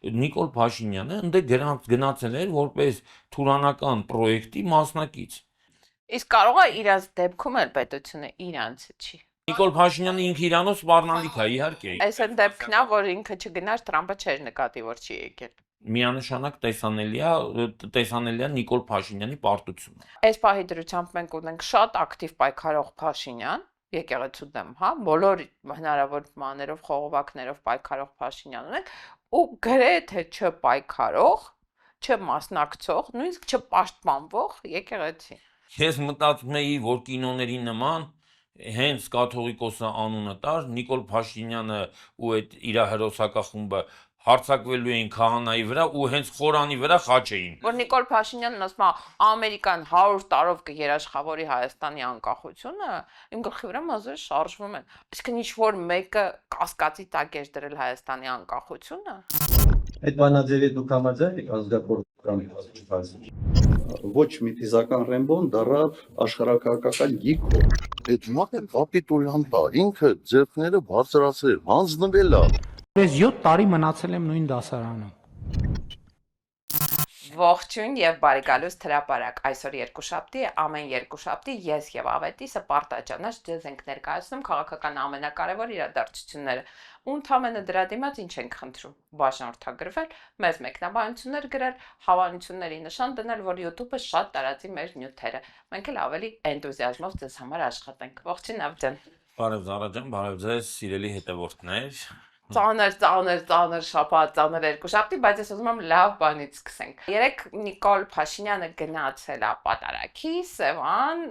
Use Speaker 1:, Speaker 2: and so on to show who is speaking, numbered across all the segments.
Speaker 1: Նիկոլ Փաշինյանը ընդ գնացել էր որպես թուրանական պրոյեկտի մասնակից։
Speaker 2: Իսկ կարող է իրանց դեպքում էլ պետությունը իրանց չի։
Speaker 1: Նիկոլ Փաշինյանը ինքը իրանով սպառնալիք է, իհարկե։
Speaker 2: Այս այն դեպքն է, որ ինքը չգնար, Թրամփը չէր նկատի, որ չի եկել։
Speaker 1: Միանշանակ տեսանելի է Նիկոլ Փաշինյանի պարտությունը։
Speaker 2: Այս պահի դրությամբ մենք ունենք շատ ակտիվ պայքարող Փաշինյան, եկեղեցու դեմ, հա, բոլոր հնարավոր մաներով, խողովակներով պայքարող Փաշինյան ունենք, ու գրեթե չպայքարող, չմասնակցող, նույնիսկ չպաշտպանվող եկեղեցի։
Speaker 1: Ես մտածում էի, որ կինոների նման հենց կաթողիկոսը անունը տար, Նիկոլ Փաշինյանը ու այդ իր հերոսակախումբը հարցակվելու էին քահանայի վրա ու հենց խորանի վրա խաչ էին։
Speaker 2: Որ Նիկոլ Փաշինյանն ասում է Ամերիկան 100 տարով կերաշխավորի Հայաստանի անկախությունը, իմ գլխի վրա մազերը շարժվում են։ Այսինքն ինչ որ մեկը կասկածի տակ էր դրել Հայաստանի անկախությունը։
Speaker 3: Այդ բանաձևի դուք համաձայն եք ազգակործական ոչ միթիզական Ռեմբոն դառավ աշխարհակահաղական գիգ։
Speaker 4: Այդ մարդը կապիտուլյանտ է, ինքը ձեռքները բարձրացրել, հանձնվել է։
Speaker 5: Ես 7 տարի մնացել եմ նույն դասարանում։
Speaker 2: Ողջույն եւ բարի գալուստ հրապարակ։ Այսօր երկուշաբթի է, ամեն երկուշաբթի ես եւ Ավետիսը պարտաճանաչ ձեզ ենք ներկայացնում քաղաքական ամենակարևոր իրադարձությունները։ Ու ընդհանրապես դրա դիմաց ինչ ենք խնդրում՝ բաժանորդագրվել, մեզ մեկնաբանություններ գրել, հավանությունների նշան դնել, որ YouTube-ը շատ տարածի մեր նյութերը։ Մենք էլ ավելի էնտուզիազմով ձեզ համար աշխատենք։ Ողջույն Ավետյան։
Speaker 1: Բարև Զարա ջան, բարև ձեզ սիրելի հետևորդներ։
Speaker 2: Ծանր շաբաթ, ծանր երկուշաբթի, բայց ես ուզում եմ լավ բանից սկսենք։ Երեք Նիկոլ Փաշինյանը գնացել է պատարագի Սևան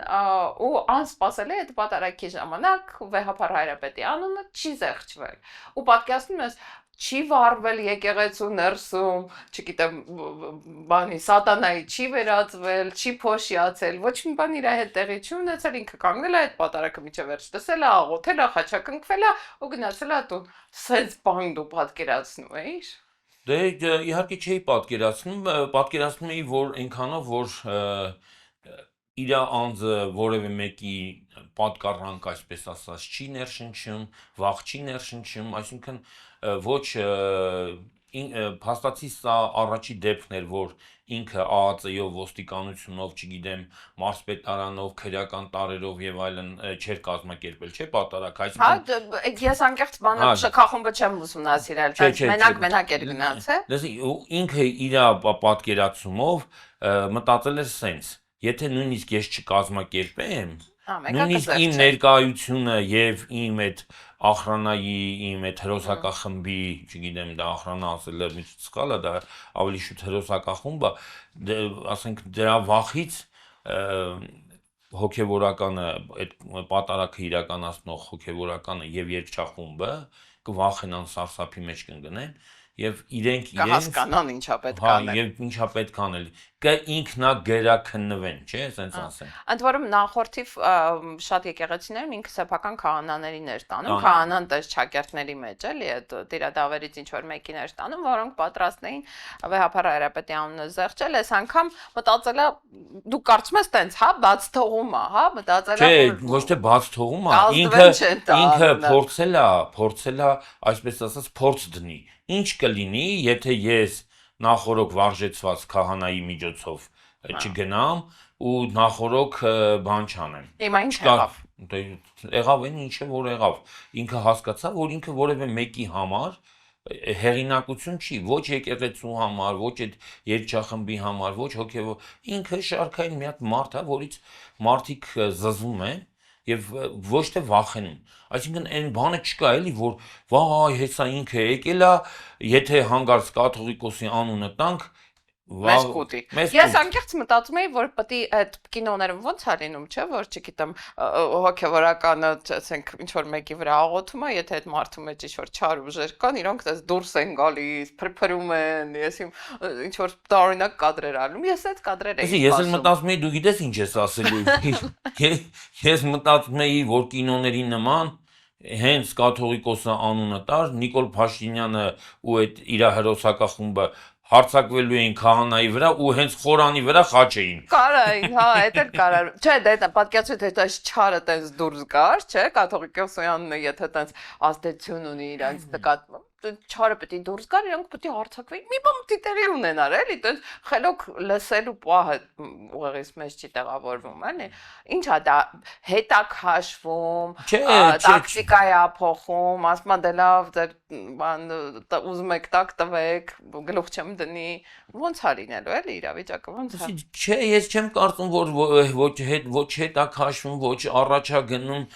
Speaker 2: ու անսպասելի այդ պատարագի ժամանակ Վեհափար Հայրապետի անունը չի զեղչվել։ Ու պատկերացնում ես չի վառվել եկեղեցու ներսում, չգիտեմ, բանի սատանայի չի վերածվել, չի փոշիացել, ոչ մի բան իր հետ տեղի չի ունեցել, ինքը կանգնել է այդ պատարագը միջև վերջ տեսել է, աղոթել է, խաչակնկվել է ու գնացել է տուն։ Սենց բան դու պատկերացնում էիր։
Speaker 1: Դե իհարկե չէի պատկերացնում էի, որ այնքանով, որ իր անձը որևէ մեկի պատկառանք, այսպես ասած, չի ներշնչում, վախ չի ներշնչում, այսինքն ոչ փաստացի սա առաջի դեպքն էր, որ ինքը ԱԱԾ-ով, ոստիկանությունով, չգիտեմ, մարզպետարանով, քրեական տարերով եւ այլն չէր կազմակերպել, չէ՞ պատարագ,
Speaker 2: այսինքն Հա, ես անկեղծ բանը շքախումբը չեմ ուսումնասիրել, բայց մենակ էր գնացել։
Speaker 1: Դες ինքը իր պատկերացումով մտածել էր սենց. Եթե նույնիսկ ես չկազմակերպեմ, նույնիսկ իմ ներկայությունը եւ իմ այդ ախրանայի, իմ այդ հերոսակախմբի, չգիտեմ, դա ախրանա ասել եմ, սխալ է, դա ավելի շուտ հերոսակախումբը, ասենք դրա վախից հոգեվորականը, այդ պատարագը իրականացնող հոգեվորականը եւ երգչախումբը կվախենան սարսափի մեջ կընկնեն եւ իրենք
Speaker 2: կհասկանան ինչա պետք անել։
Speaker 1: Հա, եւ ինչա պետք անել։ Կինքնագերաքննվեն, չէ՞, ասենց ասեմ։
Speaker 2: Ընդ որում նախորդիվ շատ եկեղեցիներում ինքը սեփական քահանաներին էր տանում, քահանան տես ճակերտների մեջ, էլի, այդ տիրադավերից ինչ որ մեկին էր տանում, որոնք պատրաստ էին Վեհափար Հայրապետի անունը զեղչել, այս անգամ մտածել է դու կարծում ես տենց, հա, բաց թողում է, հա, մտածել է
Speaker 1: Չէ, ոչ թե բաց թողում է, ինքը փորձել է, այսպես ասած, փորձ դնի։ Ինչ կլինի, եթե ես նախորոք վարժեցված քահանայի միջոցով չգնամ ու նախորոք բան չանեմ։
Speaker 2: Հիմա ինչ եղավ։
Speaker 1: Եղավ այն ինչը որ եղավ։ Ինքը հասկացավ, որ ինքը որևէ մեկի համար հեղինակություն չի, ոչ եկեղեցու համար, ոչ այդ երգչախմբի համար, ոչ հոգեվոր։ Ինքը շարքային մի հատ մարդ է, որից մարդիկ զզվում են եւ ոչ թե վախենում։ Այսինքն այն բանը չկա էլի, որ վայ, հեսա ինքը եկել է, եթե հանգարց կաթողիկոսի անունը տանք,
Speaker 2: Մեզ կուտի։ Ես անկեղծ մտածում էի, որ պետք է այդ կինոներում ոնց է լինում, չէ՞, որ չգիտեմ, հոգեվորականը, ասենք, ինչ որ մեկի վրա աղոթում է, եթե այդ մարդու մեջ ինչ որ չար ուժեր կան, իրանք դες դուրս են գալիս, փրփրում են, ես ինչ որ տարօրինակ կադրեր ալում, ես այդ կադրեր էի։
Speaker 1: Ես էլ մտածում էի, դու գիտես ինչ ես ասելու։ Ես մտածում էի, որ կինոների նման հենց կաթողիկոսը անունը տար, Նիկոլ Փաշինյանը ու այդ իր հերոսակախումբը հարցակվելու էին քահանայի վրա ու հենց խորանի վրա խաչ էին։
Speaker 2: Կարային, հա, այդ էլ կարար։ Չէ, դա պատկերացրու թե այս չարը տես դուրս գար, չէ, կաթողիկոսյանն եթե տես ազդեցություն ունի իրանց նկատմամբ։ չարը պետք է դուրս գար, իրանք պետք է հարցակվեին։ Մի բան պետք է տեղի ունենար, էլի, տես խելոք լսելու պահը ուղեղից մեջ չի տեղավորվում, էլի։ Ինչա դա հետաքաշվում, տակտիկա է փոխում, ասում դե լավ, ձեր բան ուզում եք տակ տվեք, գլուխ չեմ դնի, ո՞նց է լինելու, էլի իրավիճակը, ո՞նց է։
Speaker 1: Չէ, ես չեմ կարծում, որ ոչ հետաքաշվում, ոչ առաջա գնում,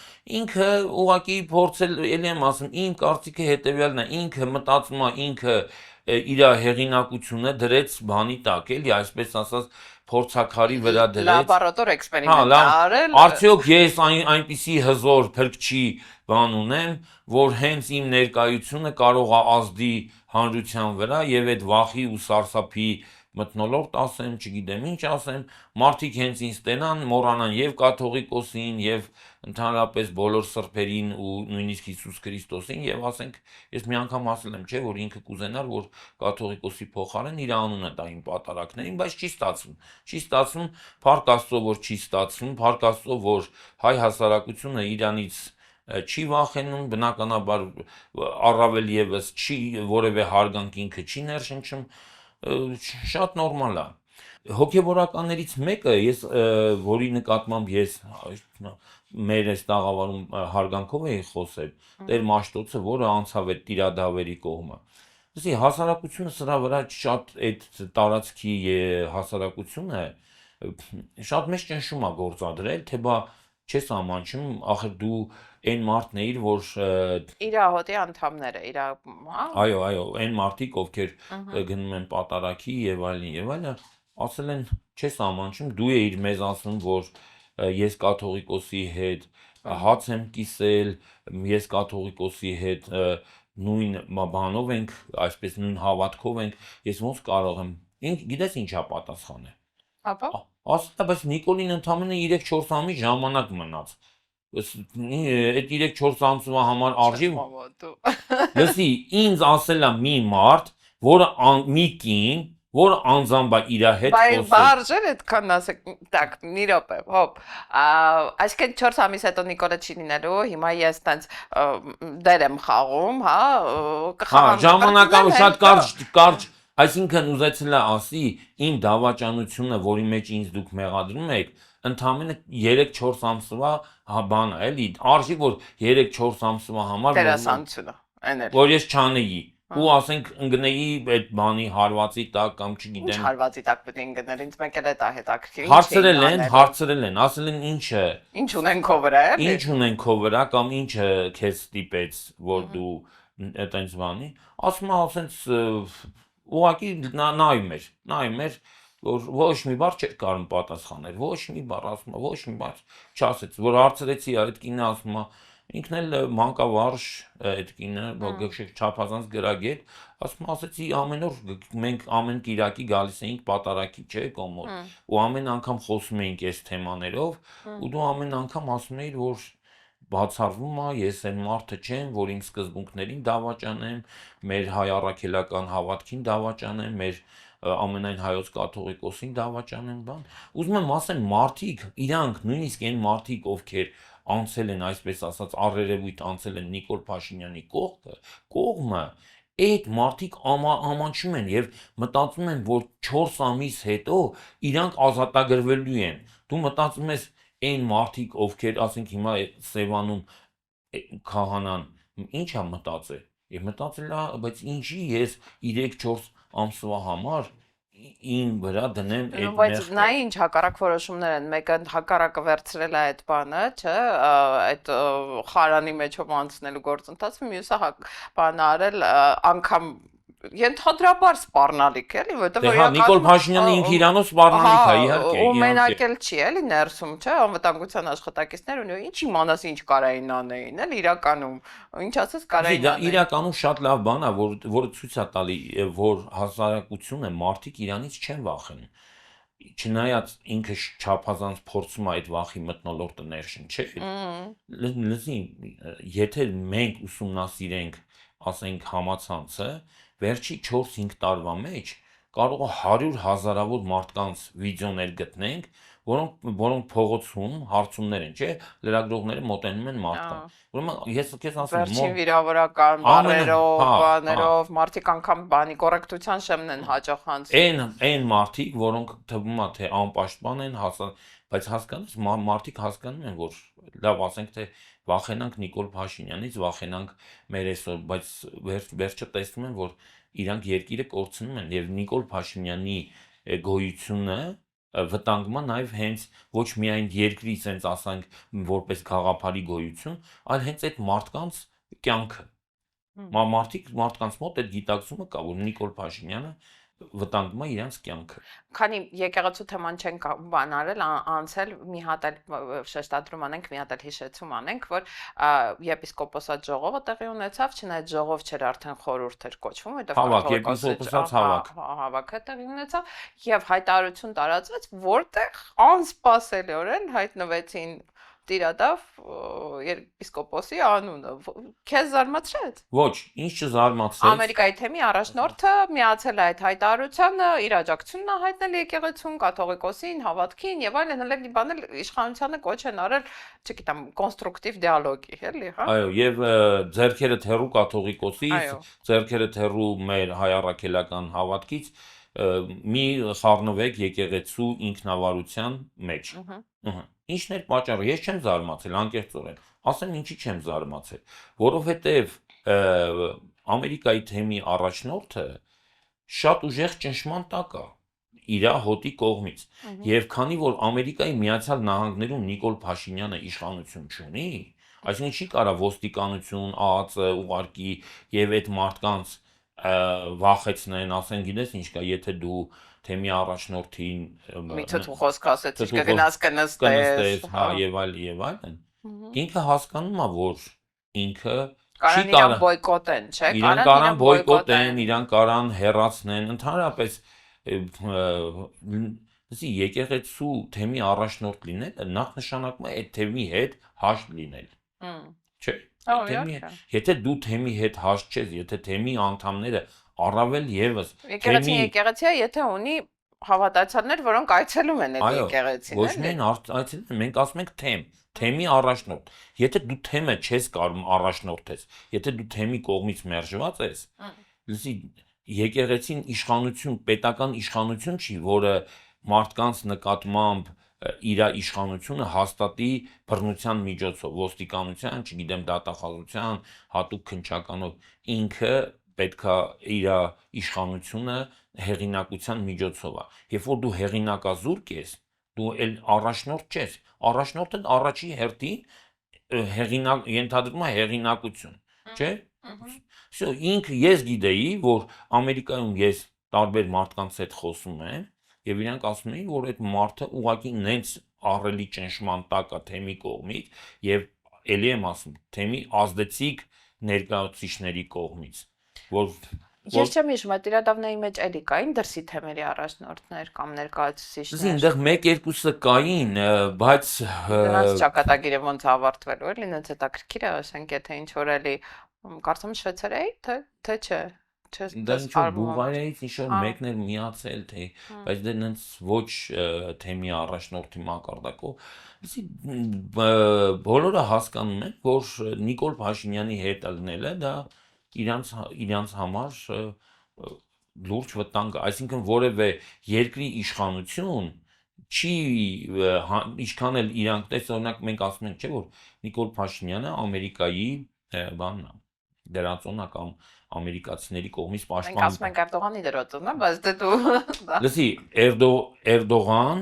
Speaker 1: ինքը ուղղակի փորձել, ելի եմ ասում, իմ կարծիքը հետևյալն է, ինքը մտածում է, ինքը իր հեղինակությունը դրեց բանի տակ, էլի, այսպես ասած, փորձակարի վրա դրեց։
Speaker 2: Լաբորատոր էքսպերիմենտ արել։
Speaker 1: Արդյոք ես այնպիսի հզոր փրկչի բան ունեմ, որ հենց իմ ներկայությունը կարող է ազդի հանրության վրա եւ այդ վախի ու սարսափի մթնոլորտ ասեմ, չգիտեմ ինչ ասեմ, մարդիկ հենց ինձ տենան, մոռանան եւ կաթողիկոսին եւ ընդհանրապես բոլոր սրբերին ու նույնիսկ Հիսուս Քրիստոսին եւ ասենք, ես մի անգամ ասել եմ, չէ, որ ինքը կուզենար, որ կաթողիկոսի փոխարեն իր անունը տա իմ պատարակներին, բայց չի ստացվում։ Չի ստացվում, փառք Աստծո, որ չի ստացվում, փառք Աստծո, որ հայ հասարակությունը իրանից չի վախենում, բնականաբար առավել եւս չի որևէ հարգանք ինքը չի ներշնչում, շատ նորմալ է։ Հոգևորականներից մեկը, որի նկատմամբ ես մեր այս տաղավարում հարգանքով էի խոսել, Տեր Մաշտոցը, որը անցավ այդ տիրադավերի կողմը։ Լսի, հասարակությունը սրա վրա շատ այդ տարածքի հասարակությունը շատ մեծ ճնշում է գործադրել, թե բա չես ամանչում, ախր դու այն մարդն էիր, որ
Speaker 2: իր հոտի անդամները, իր, հա։
Speaker 1: Այո, այն մարդիկ, ովքեր գնում են պատարակի եւ այլն, ասել են, չես ամանչում, դու էիր մեզ ասում, որ ես կաթողիկոսի հետ հաց եմ կիսել, ես կաթողիկոսի հետ նույն բանով ենք, այսպես նույն հավատքով ենք, ես ոնց կարող եմ, գիտես ինչա պատասխանը։
Speaker 2: Ապա
Speaker 1: Ասա, բայց Նիկոլին ընդամենը 3-4 ամիս ժամանակ մնաց։ Այդ 3-4 ամսվա համար արժի։ Լսի, ինձ ասել է մի մարդ, որը մի կին, որը անձամբ է իր հետ խոսել։
Speaker 2: Բայց արժեր այդքան ասեք, так, մի րոպե, հոп։ Այսինքն 4 ամիս հետո Նիկոլը չի լինելու, հիմա ես տենց դեր եմ խաղում, հա,
Speaker 1: կխաղամ։ Ժամանակը շատ կարճ, այսինքն ուզեցել է ասի, իմ դավաճանությունը, որի մեջ ինձ դուք մեղադրում եք, ընդամենը 3-4 ամսվա բան է, էլի, արժի որ 3-4 ամսվա համար
Speaker 2: դերասանությունը, այն էլ։
Speaker 1: Որ ես չանեի, ու ասենք ընկնեի այդ բանի հարվածի տակ կամ չգիտեմ։
Speaker 2: Ինչ հարվածի տակ պետք է ընկներ, ինձ մեկ էլ է դա հետաքրքիր։
Speaker 1: Հարցրել են, ասել են ինչը։
Speaker 2: Ինչ ունեն քո վրա, էլի։
Speaker 1: Ինչ ունեն քո վրա կամ ինչը քեզ ստիպեց, որ դու այտենց բանի։ Ասում է, ասենց ուղղակի նայում էր, որ ոչ մի բառ չէր կարող պատասխանել, ոչ մի բառ, ասում է, ոչ մի բառ չասեց, որ հարցրեցի, այդ կինը ասում է, ինքն էլ մանկավարժ այդ կինը, չափազանց գրագետ, ասում ասեցի ամեն օր մենք ամեն կիրակի գալիս էինք պատարակի, չէ, կոմոդ, ու ամեն անգամ խոսում էինք այս թեմաներով, ու դու ամեն անգամ ասում էիր, որ բացառվում է, ես այն մարդը չեմ, որ իմ սկզբունքներին դավաճանեմ, մեր հայ առաքելական հավատքին դավաճանեմ, մեր ամենայն հայոց կաթողիկոսին դավաճանեմ, բան։ Ուզում եմ ասեմ, մարդիկ, իրանք նույնիսկ այն մարդիկ, ովքեր անցել են, այսպես ասած, առերևույթ անցել են Նիկոլ Փաշինյանի կողմը, այդ մարդիկ ամանչում են եւ մտածում են, որ 4 ամիս հետո իրանք ազատագրվելու են։ Դու մտածում ես այն մարդիկ, ովքեր, ասենք հիմա Սևանում քահանան, ինչ է մտածել։ Եվ մտածել է, բայց ինչի ես 3-4 ամսվա համար իմ վրա դնեմ այդ մեղքը։
Speaker 2: Բայց նա ինչ հակառակ որոշումներ են, մեկը հակառակը վերցրել է այդ բանը, չէ, այդ խարանի մեջով անցնելու գործընթացը, մյուսը բանը արել անգամ ենթադրաբար սպառնալիք էլի, որտեղ
Speaker 1: Հա, Նիկոլ Փաշինյանը ինքը իրանով սպառնալիք է, իհարկե։
Speaker 2: Ու մենակ էլ չի, էլի ներսում, չէ, անվտանգության աշխատակիցներ ունի, ինչ իմանաս ինչ կարային անեին, էլի իրականում, ինչ ասես կարային անեին։
Speaker 1: Իրականում շատ լավ բան է, որը ցույց է տալի, որ հասարակությունը մարդիկ իրանից չեն վախենում։ Չնայած ինքը չափազանց փորձում է այդ վախի մթնոլորտը ներշնչել։ Լսի, եթե մենք ուսումնասիրենք, ասենք համացանցը, վերջի 4-5 տարվա մեջ կարող է 100 հազարավոր մարդկանց վիդեոներ գտնենք, որոնք փողոցում հարցումներ են, չէ՞, լրագրողները մոտենում են մարդկան։ Ուրեմն ես քեզ ասում եմ,
Speaker 2: Վերջին վիրավորական բառերով, բաներով, մարդիկ անգամ բանի կոռեկտության շեմն են հաջող հանձնում։
Speaker 1: Այն մարդիկ, որոնք թվում է թե անպաշտպան են, բայց հասկանես, մարդիկ հասկանում են, որ լավ ասենք թե վախենանք Նիկոլ Փաշինյանից, վախենանք մեր այսօր, բայց վերջը տեսնում են, որ իրանք երկիրը կորցնում են եւ Նիկոլ Փաշինյանի գոյությունը վտանգում է նաև հենց ոչ միայն երկրի, ասենք ասենք, որպես գաղափարի գոյություն, այլ հենց այդ մարդկանց կյանքը։ Մարդկանց մոտ այդ գիտակցումը կա, որ Նիկոլ Փաշինյանը վտանգում է իրենց կյանքը։
Speaker 2: Քանի եկեղեցու թեման չենք բանարել, անցել մի հատ էլ շեշտադրում անենք, մի հատ էլ հիշեցում անենք, որ եպիսկոպոսատ ժողովը տեղի ունեցավ, չնայած ժողով չէր, արդեն խորհուրդ էր կոչվում, հավաքը տեղի ունեցավ եւ հայտարարություն տարածվեց, որտեղ անսպասելիորեն հայտնվեցին Տիրադավ եպիսկոպոսի անունը։ Քեզ զարմացրեց։
Speaker 1: Ոչ, ինչ չզարմացրեց։
Speaker 2: Ամերիկայի թեմի առաջնորդը միացել է այդ հայտարարությանը, իր աջակցությունն է հայտնել եկեղեցուն, կաթողիկոսին, հավատքին եւ այլն, հենց բանել իշխանությանը կոչ են արել, չգիտեմ, կոնստրուկտիվ դիալոգի, էլի, հա։
Speaker 1: Այո, եւ ձեռքերը թեռու կաթողիկոսից, ձեռքերը թեռու մեր հայ առաքելական հավատքից մի խառնվեք եկեղեցու ինքնավարության մեջ։ Ինչն էր պատճառը, ես չեմ զարմացել, անկեղծորեն, ասեմ ինչի չեմ զարմացել, որովհետև Ամերիկայի թեմի առաջնորդը շատ ուժեղ ճնշման տակ է իր հոտի կողմից, եւ քանի որ Ամերիկայի Միացյալ Նահանգներում Նիկոլ Փաշինյանը իշխանություն չունի, այսինքն չի կարա ոստիկանություն, ԱԱԾ ուղարկի եւ այդ մարդկանց վախեցնեն, ասեն գիտես ինչ կա, եթե դու թեմի առաջնորդին
Speaker 2: միթե դու խոսք ասեցիր, կգնաս կնստես,
Speaker 1: հա եւ այլն, ինքը հասկանում է, որ ինքը
Speaker 2: կարան իրան բոյկոտեն, չէ՞,
Speaker 1: կարան բոյկոտեն, իրան կարան հեռացնեն, ընդհանրապես լսի եկեղեցու թեմի առաջնորդ լինելը նախնշանակում է այդ թեմի հետ հաշտ լինել, չէ՞։ Եթե դու թեմի հետ հաշտ չես, եթե թեմի անդամները առավել եւս
Speaker 2: եկեղեցիը եթե ունի հավատացյալներ, որոնք այցելում են այդ եկեղեցին,
Speaker 1: ոչ միայն այցելում, մենք ասում ենք թեմի առաջնորդ։ Եթե դու թեմը չես կարող առաջնորդես, եթե դու թեմի կողմից մերժված ես, լսի եկեղեցին իշխանություն, պետական իշխանություն չի, որը մարդկանց նկատմամբ իր իշխանությունը հաստատի բռնության միջոցով, ոստիկանության, չգիտեմ, դատախազության, հատուկ քննչականով, ինքը պետքա իր իշխանությունը հեղինակության միջոցով է։ Երբ որ դու հեղինակազուրկ ես, դու էլ առաջնորդ չես, առաջնորդը առաջի հերթին ենթադրում է հեղինակություն, չէ՞։ Всё, ինքը ես գիտեի, որ Ամերիկայում ես տարբեր մարդկանց հետ խոսում եմ, եւ իրանք ասում էին, որ այդ մարդը ուղղակի նենց ահռելի ճնշման տակ է թեմի կողմից եւ ելի եմ ասում, թեմի ազդեցիկ ներկայացուցիչների կողմից, որ
Speaker 2: Ես չեմ հիշում, այդ Տիրադավների մեջ էլի կային դրսի թեմերի առաջնորդներ կամ ներկայացուցիչներ։
Speaker 1: Այնտեղ 1-2-ը կային, բայց
Speaker 2: դրանց ճակատագիրը ոնց ավարտվելու էլի, նենց հետաքրքիր է, ասենք, եթե ինչ որ էլի կարծում եմ Շվեյցարիայի, թե չէ։
Speaker 1: Դա ինչ որ Բուլղարիայից ինչ որ մեկն էր միացել, թե բայց դե նենց ոչ թեմի առաջնորդի մակարդակով, ասի բոլորը հասկանում են, որ Նիկոլ Փաշինյանի հետ ելնելը դա իրանց համար լուրջ վտանգ է, այսինքն որևէ երկրի իշխանություն չի ինչքան էլ իրանք տես օրինակ մենք ասում ենք, չէ՞ որ Նիկոլ Փաշինյանը Ամերիկայի բանն է, դերածոնը կամ ամերիկացիների կողմից պաշտպան։
Speaker 2: Մենք ասում ենք Էրդողանի դերածոնն է, բայց դե դու
Speaker 1: լսի Էրդողան,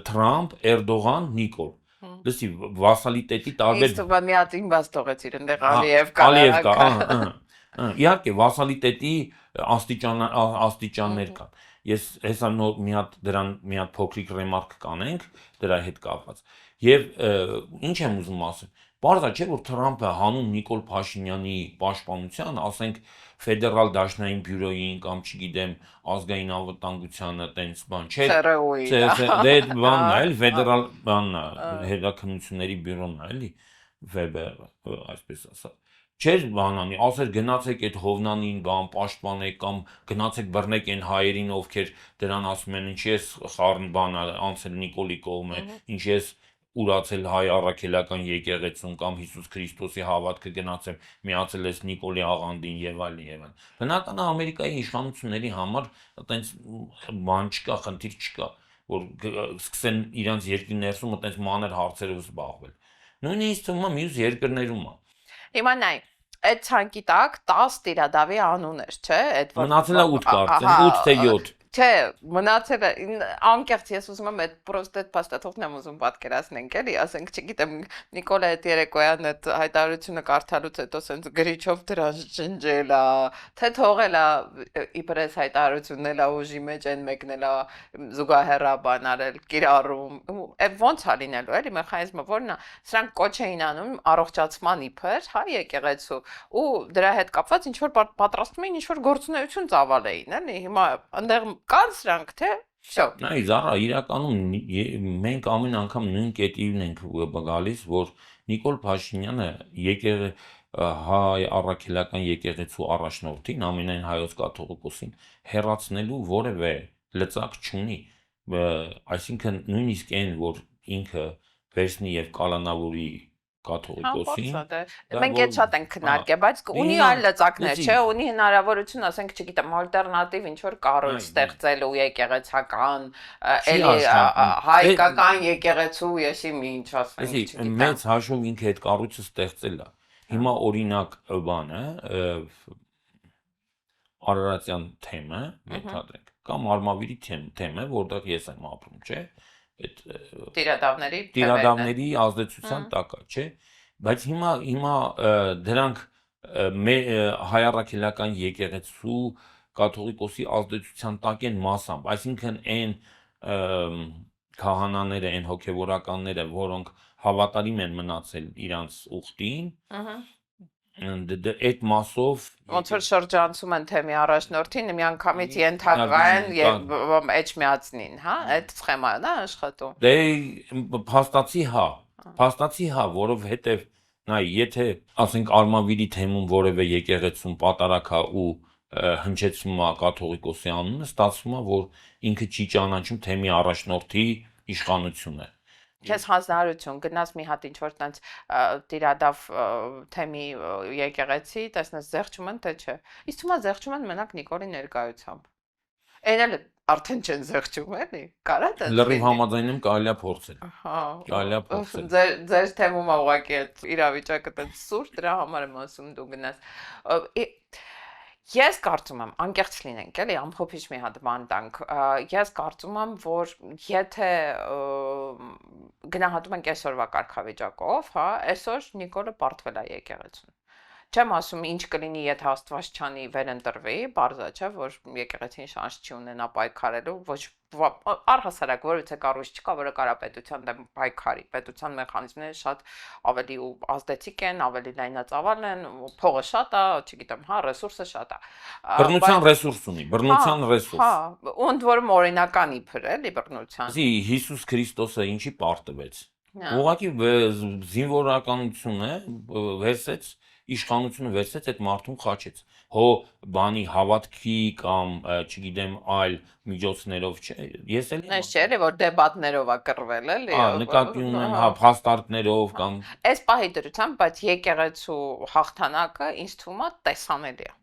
Speaker 1: Թրամփ, Էրդողան, Նիկոլ։ Լսի վասալիտետի տարբեր
Speaker 2: Իսկ դու մի հատ իմբաց թողեցիր այնտեղ Ալիև
Speaker 1: կա, իհարկե վասալիտետի աստիճաններ կան։ Ես հեսա նոր մի հատ փոքրիկ ռեմարկ կանենք դրա հետ կապված։ Եվ ինչ եմ ուզում ասել, բարձր չէ որ Թրամփը հանուն Նիկոլ Փաշինյանի պաշտպանության, ասենք ֆեդերալ դաշնային բյուրոյին կամ չգիտեմ ազգային անվտանգությանը տենց բան չէ։ Դե բանն է, ֆեդերալ բանն է, հետաքննությունների բյուրոն է, էլի Վեբեր, այսպես ասած։ Չէր բանանի, ասեր գնացեք այդ Հովնանին կամ պաշտպանեք կամ գնացեք բռնեք այն հայերին, ովքեր դրան ասում են, ինչի ես խառն բան անցել Նիկոլի կողմը, ինչի ես ուրացել հայ առաքելական եկեղեցուն կամ Հիսուս Քրիստոսի հավատքը գնացել միացել ես Նիկոլի աղանդին եւ այլն եւ այլն։ Բնական է Ամերիկայի իշխանությունների համար այտենց բան չկա, խնդիր չկա, որ սկսեն իրանց երկրի ներսում այտենց մանր հարցերով զբաղվել։ Նույնը ինձ թվում է մյուս երկրներում է։
Speaker 2: Հիմա նայ, այդ ցանկի տակ 10 տիրադավի անուններ, չէ՞, այդ
Speaker 1: Մնացել է 8 կարծեմ, 8 թե 7։
Speaker 2: Չէ, մնացել է անկեղծ ես ուզում եմ այդ պրոստը փաստաթղթն եմ ուզում պատկերացնենք էլի, ասենք, չգիտեմ, Նիկոլա այդ երեկոյան այդ հայտարարությունը կարդալուց հետո սենց գրիչով դրան ջնջել է, թե թողել է իբրես հայտարարությունն էլ ուժի մեջ այն մեկն էլ զուգահեռ բան արել, կիրառում, ոնց է լինելու էլի մեխանիզմը, որն է, սրանք կոչ էին անում առողջացման իբր, հա, եկեղեցու, ու դրա հետ կապված ինչ որ պատրաստում էին, ինչ որ գործունեություն ծավալեին, էլի, հիմա այնտեղ կան սրանք, թե շո։
Speaker 1: Նայ, Զարա, իրականում մենք ամեն անգամ նույն կետին ենք գալիս, որ Նիկոլ Փաշինյանը հայ առաքելական եկեղեցու առաջնորդին, ամենայն հայոց կաթողիկոսին հեռացնելու որևէ լծակ չունի, այսինքն նույնիսկ այն, որ ինքը վերցնի եւ կալանավորի կաթողիկոսին։
Speaker 2: Մենք այդ շատ ենք քննարկել, բայց ունի այլ լծակներ, չէ, ունի հնարավորություն, ասենք, չգիտեմ, ալտերնատիվ ինչ որ կառույց ստեղծելու եկեղեցական, էլի հայկական եկեղեցու, եսի մի ինչ ասենք, չգիտեմ։
Speaker 1: Մեծ հաշվով ինքը այդ կառույցը ստեղծել է։ Հիմա օրինակ բանը Արարատյան թեմը, ենթադրենք, կամ Արմավիրի թեմը, որտեղ ես եմ ապրում, չէ՞։ Այդ տիրադավների ազդեցության տակ է, չէ՞։ Բայց հիմա դրանք հայ առաքելական եկեղեցու կաթողիկոսի ազդեցության տակ են մասամբ, այսինքն այն քահանաները, այն հոգևորականները, որոնք հավատարիմ են մնացել իրանց ուխտին, այդ մասով
Speaker 2: ոնց որ շրջանցում են թեմի առաջնորդին, միանգամից ենթակա են եւ էջ միացնին, հա, այդ սխեման է աշխատում։
Speaker 1: Դե փաստացի հա, որովհետեւ նայ, եթե ասենք Արմավիրի թեմում որևէ եկեղեցում պատարակ է ու հնչեցնում է կաթողիկոսի անունը, ստացվում է, որ ինքը չի ճանաչում թեմի առաջնորդի իշխանությունը։
Speaker 2: Քեզ հանձնարարություն գնաց մի հատ ինչ որ տենց տիրադավ թեմի եկեղեցի, տեսնես զեղչում են թե չէ։ Իսկ թվում է զեղչում են մենակ Նիկոլի ներկայությամբ։ Այն էլ արդեն չեն զեղչում, էլի։ Կարա դա։
Speaker 1: Լրիվ համաձայն եմ, կարելի է փորձել։
Speaker 2: Հա։
Speaker 1: Կարելի է փորձել։
Speaker 2: Ձեր թեմում է ուղղակի այդ իրավիճակը տենց սուր, դրա համար եմ ասում դու գնաս։ Ես կարծում եմ, անկեղծ լինենք, էլի, ամփոփիչ մի հատ բան տանք, ես կարծում եմ, որ եթե գնահատում ենք այսօրվա կարգավիճակով, հա, այսօր Նիկոլը պարտվել է եկեղեցուն։ Չեմ ասում ինչ կլինի, եթե Աստված չանի վերընտրվի, բարձա չէ, որ եկեղեցին շանս չի ունենա պայքարելու, ոչ առհասարակ որևէ կառույց չկա, որը կարա պետության դեմ պայքարի։ Պետության մեխանիզմները շատ ավելի ազդեցիկ են, ավելի լայնածավալ են, փողը շատ է, չգիտեմ, հա, ռեսուրսը շատ է։
Speaker 1: Բռնության ռեսուրս ունի, բռնության ռեսուրս։
Speaker 2: Հա, ընդ որում օրինական իբր էլի բռնության։
Speaker 1: Ասի Հիսուս Քրիստոսը ինչի պարտվեց։ Ուղղակի զինվորականությունը վերցեց իշխանությունը վերցեց այդ մարդուն խաչեց։ Հո բանի հավատքի կամ չգիտեմ այլ միջոցներով չէ։ Ես էլի
Speaker 2: Նես չէ, որ դեբատներով է կռվել էլի։
Speaker 1: Հա, նկատի ունեմ, հա, փաստարկներով կամ
Speaker 2: այս պահի դրությամբ, բայց եկեղեցու հաղթանակը ինձ թվում է տեսանելի է։